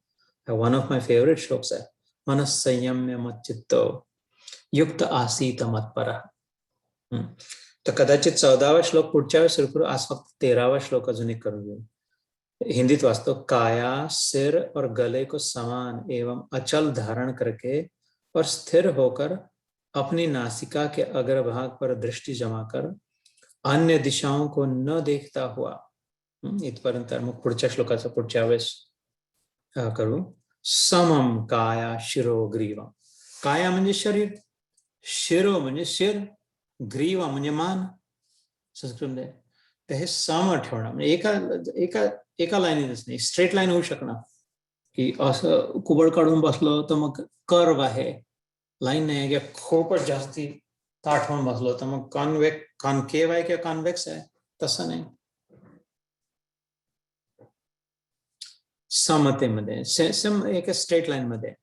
One of my favourite shlokas आहे. मनस्संयम्य मच्चित्तो युक्त आसीत मत्परः. तर कदाचित 14वा श्लोक पुढच्या वेळेस सुरू करू. आज फक्त 13वा श्लोक अजून एक करून घेऊ. हिंदीत वाचतो. काया सिर और गले को समान एवं अचल धारण करके और स्थिर होकर अपनी नासिका के अग्रभाग पर दृष्टि जमाकर अन्य दिशाओं को न देखता हुआ. इथपर्यंत. मग पुढच्या श्लोकाचं पुढच्या वेळेस करू. समम काया शिरो ग्रीवा. काया म्हणजे शरीर, शिरो म्हणजे शिर, ग्रीवा म्हणजे मान संस्कृतमध्ये. तर हे सम ठेवणं म्हणजे एका लाईनीतच नाही, स्ट्रेट लाईन होऊ शकणार की असं कुबड काढून बसलो तर मग कर्व आहे, लाईन नाही. किंवा खूपच जास्ती ताठ होऊन बसलो तर मग कॉन्केव आहे किंवा कॉन्व्हेक्स आहे, तसं नाही. समतेमध्ये एक स्ट्रेट लाईन मध्ये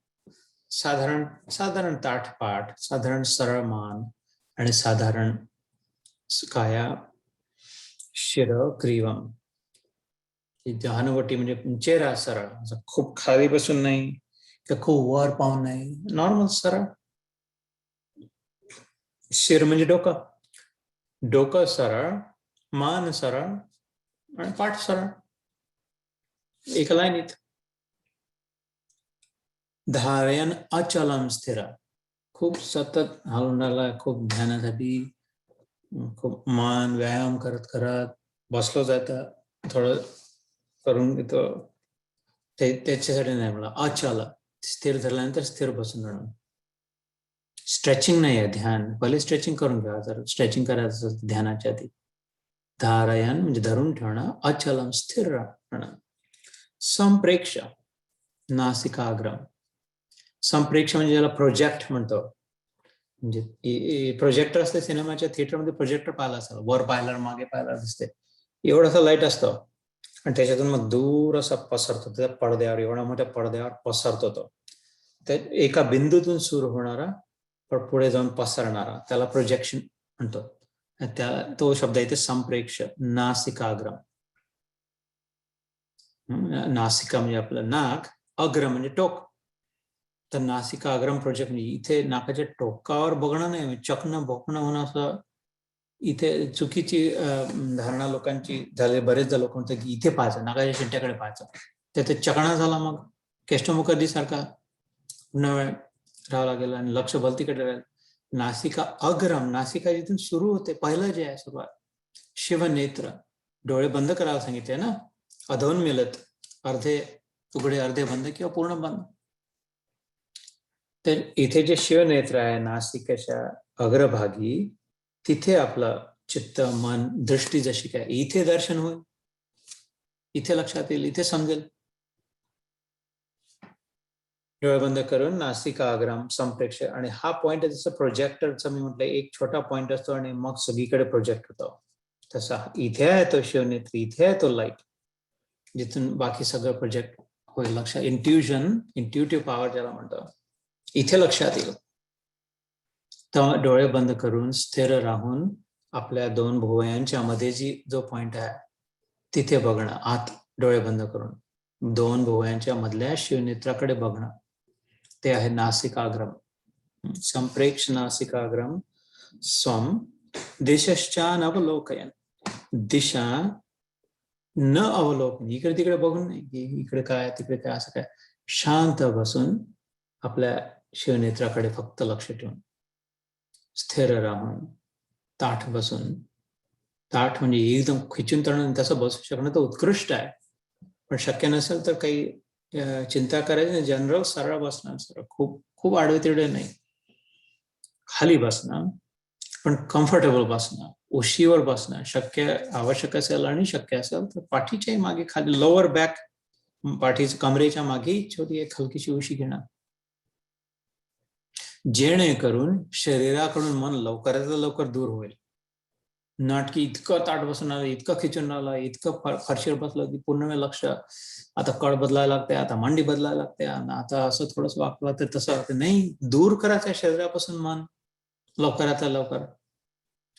साधारण ताठ पाठ, साधारण सरळ मान आणि साधारण काया शिर ग्रीवम. हनुवटी म्हणजे चेहरा सरळ, खूप खाली बसून नाही किंवा खूप वर पाहून नाही, नॉर्मल सरळ. शिर म्हणजे डोकं सरळ, मान सरळ आणि पाठ सरळ, एका लाईनीत. धारयन अचलम स्थिर. खूप सतत हलून राहिला, खूप ध्यानासाठी खूप मान व्यायाम करत बसलो जातं, थोडं करून घेतो. त्याच्यासाठी नाही मला अचल, स्थिर झाल्यानंतर स्थिर बसून राहणं. स्ट्रेचिंग नाही आहे ध्यान. पहिले स्ट्रेचिंग करून घ्या जर स्ट्रेचिंग करायचं असेल ध्यानाच्या आधी. धारयन म्हणजे धरून ठेवणं, अचलम स्थिर राहणं. संप्रेक्ष नासिकाग्रम. संप्रेक्ष म्हणजे ज्याला प्रोजेक्ट म्हणतो. म्हणजे प्रोजेक्टर असते सिनेमाच्या थिएटरमध्ये, प्रोजेक्टर पाहिला असेल, वर पाहिलं मागे पाहिलं दिसते, एवढासा लाईट असतो आणि त्याच्यातून मग दूर असा पसरतो, त्या पडद्यावर, एवढ्या मोठ्या पडद्यावर पसरतो तो. त्या एका बिंदूतून सुरू होणारा पण पुढे जाऊन पसरणारा, त्याला प्रोजेक्शन म्हणतो. तो शब्द इथे संप्रेक्ष नासिकाग्रम. नासिका म्हणजे आपलं नाक, अग्र म्हणजे टोक. तर नासिका अग्रम प्रोजेक्ट म्हणजे इथे नाकाच्या टोकावर बघणं नाही, चकणं भोकणं होणं, असं इथे चुकीची धारणा लोकांची झाली. बरेचदा लोक म्हणतात की इथे पाहायचं, नाकाच्या शेंट्याकडे पाहायचं, तर चकणा झाला. मग केष्ट मुखर्जी सारखा पुन्हा वेळ राहावं लागेल आणि लक्ष भलतीकडे राहील. नासिका अग्रम, नासिका जिथून सुरू होते, पहिलं जे आहे सुरुवात, शिवनेत्र, डोळे बंद करायला सांगितले ना, अधोन्मीलित, अर्धे उघडे अर्धे बंद किंवा पूर्ण बंद. तर इथे जे शिवनेत्र आहे नासिकेच्या अग्रभागी, तिथे आपलं चित्त, मन, दृष्टी जशी काय, इथे दर्शन होईल, इथे लक्षात येईल, इथे समजेल. डोळे बंद करून नासिका अग्रम संप्रेक्ष, आणि हा पॉइंट आहे जसं प्रोजेक्टरचा मी म्हटलं एक छोटा पॉइंट असतो आणि मग सगळीकडे प्रोजेक्ट होतो, तसा इथे आहे तो शिवनेत्र, इथे आहे तो लाईट, जिथून बाकी सगळं प्रोजेक्ट होईल. लक्षात, इंट्युटिव्ह पॉवर ज्याला म्हणतो, इथे लक्षात येईल. तर डोळे बंद करून स्थिर राहून आपल्या दोन भुवयांच्या मध्ये जो पॉइंट आहे तिथे बघणं, आत डोळे बंद करून दोन भुवयांच्या मधल्या शिवनेत्राकडे बघणं, ते आहे नासिकाग्रम. संप्रेक्ष नासिकाग्रम स्वम दिशश्चान अवलोकयन, दिशा न अवलोकन, इकडे तिकडे बघून नाही की इकडे काय तिकडे काय, असं काय, शांत बसून आपल्या शिवनेत्राकडे फक्त लक्ष ठेवून स्थिर राहून ताठ बसून, ताठ म्हणजे एकदम खिचून तळून तसं बसू शकणं तर उत्कृष्ट आहे, पण शक्य नसेल तर काही चिंता करायची नाही, जनरल सरळ बसणं, सरळ, खूप खूप आडवे तिडवे नाही, खाली बसणं पण कम्फर्टेबल बसणं, उशीवर बसणं शक्य आवश्यक असेल, आणि शक्य असेल तर पाठीच्याही मागे खाली लोअर बॅक, पाठीच्या कमरेच्या मागे छोटी एक हलकीशी उशी घेणं, जेणेकरून शरीराकडून मन लवकरात लवकर दूर होईल. नाटकी इतकं ताट बसून आलं, इतकं खिचून आलं, इतकं फरशीवर बसलं की पूर्ण वेळ लक्ष, आता कळ बदलायला लागते, आता मांडी बदलायला लागते, आता असं थोडंसं वाकलं तर तसं नाही, दूर करायचं शरीरापासून मन लवकरात लवकर.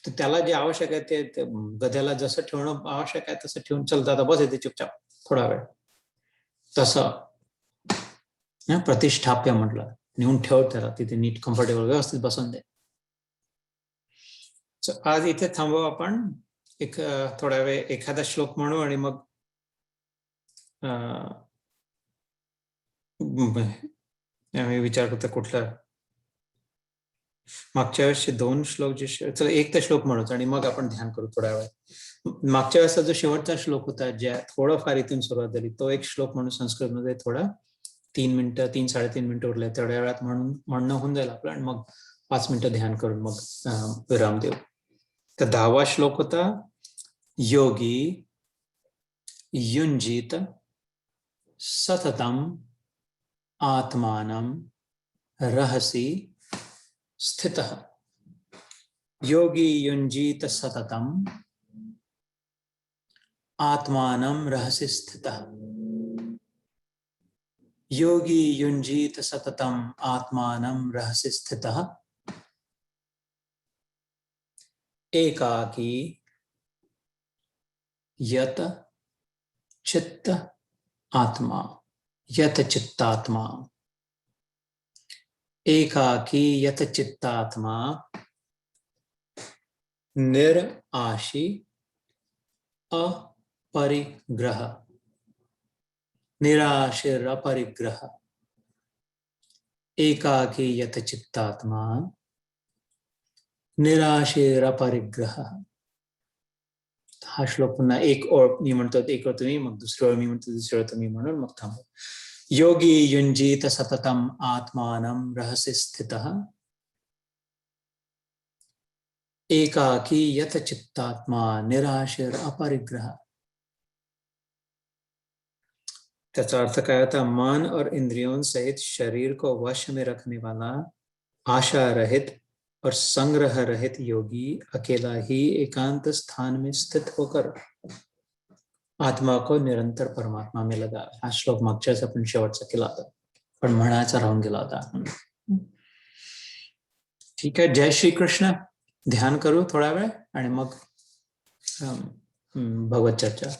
तर त्याला जे आवश्यक आहे ते गध्याला जसं ठेवणं आवश्यक आहे तसं ठेवून चलतं, आता बस येते चुपचाप थोडा वेळ, तसं प्रतिष्ठाप्य म्हटलं, नेऊन ठेव त्याला तिथे नीट कम्फर्टेबल व्यवस्थित बसून दे. आज इथे थांबू आपण, एक थोडा वेळ एखादा श्लोक म्हणू आणि मग आम्ही विचार करतो कुठला. मागच्या वेळेसचे 2 श्लोक जे, चला एक तर श्लोक म्हणूच आणि मग आपण ध्यान करू थोड्या वेळ. मागच्या वेळेसचा जो शेवटचा श्लोक होता, ज्या थोडंफार इथून सुरुवात झाली, तो एक श्लोक म्हणून संस्कृतमध्ये थोडा 3-3.5 मिनिटं उरले, तेवढ्या वेळात म्हणणं होऊन जाईल आपलं, आणि मग 5 मिनिटं ध्यान करून मग विराम देऊ. तर 10वा श्लोक होता, योगी युंजीत सततम आत्मानं रहसि स्थितः. योगी युंजीत सततम आत्मानं रहसि स्थितः. योगी युंजीत सततम आत्मानं रहसि स्थितः. एकाकी यत चित्त आत्मा, यत चित्तात्मा, एकाकी यत चित्तात्मा निराशी अपरिग्रह, निराशीर अपरिग्रह, एकाकी यत चित्तात्मा निराशीर अपरिग्रह. हा श्लोक पुन्हा एक ओळ मी म्हणतो, एक ओळ तुम्ही, मग दुसरी ओळ मी म्हणतो, दुसरी ओळ तुम्ही म्हणून मग थांबू. योगी युंजीत सततम आत्मानं रहसि स्थितः. एकाकी यत चित्तात्मा निराशीर अपरिग्रह. त्याचा अर्थ काय होता? मन और इंद्रियों सहित शरीर को वश में रखने वाला, आशा रहित और संग्रह रहित योगी अकेला ही एकांत स्थान में स्थित होकर आत्मा को निरंतर परमात्मा में लगा. हा श्लोक मागच्याच आपण शेवटचा केला होता, पण म्हणायचा राहून गेला होता. ठीक आहे, जय श्री कृष्ण. ध्यान करू थोडा वेळ आणि मग भगवत चर्चा.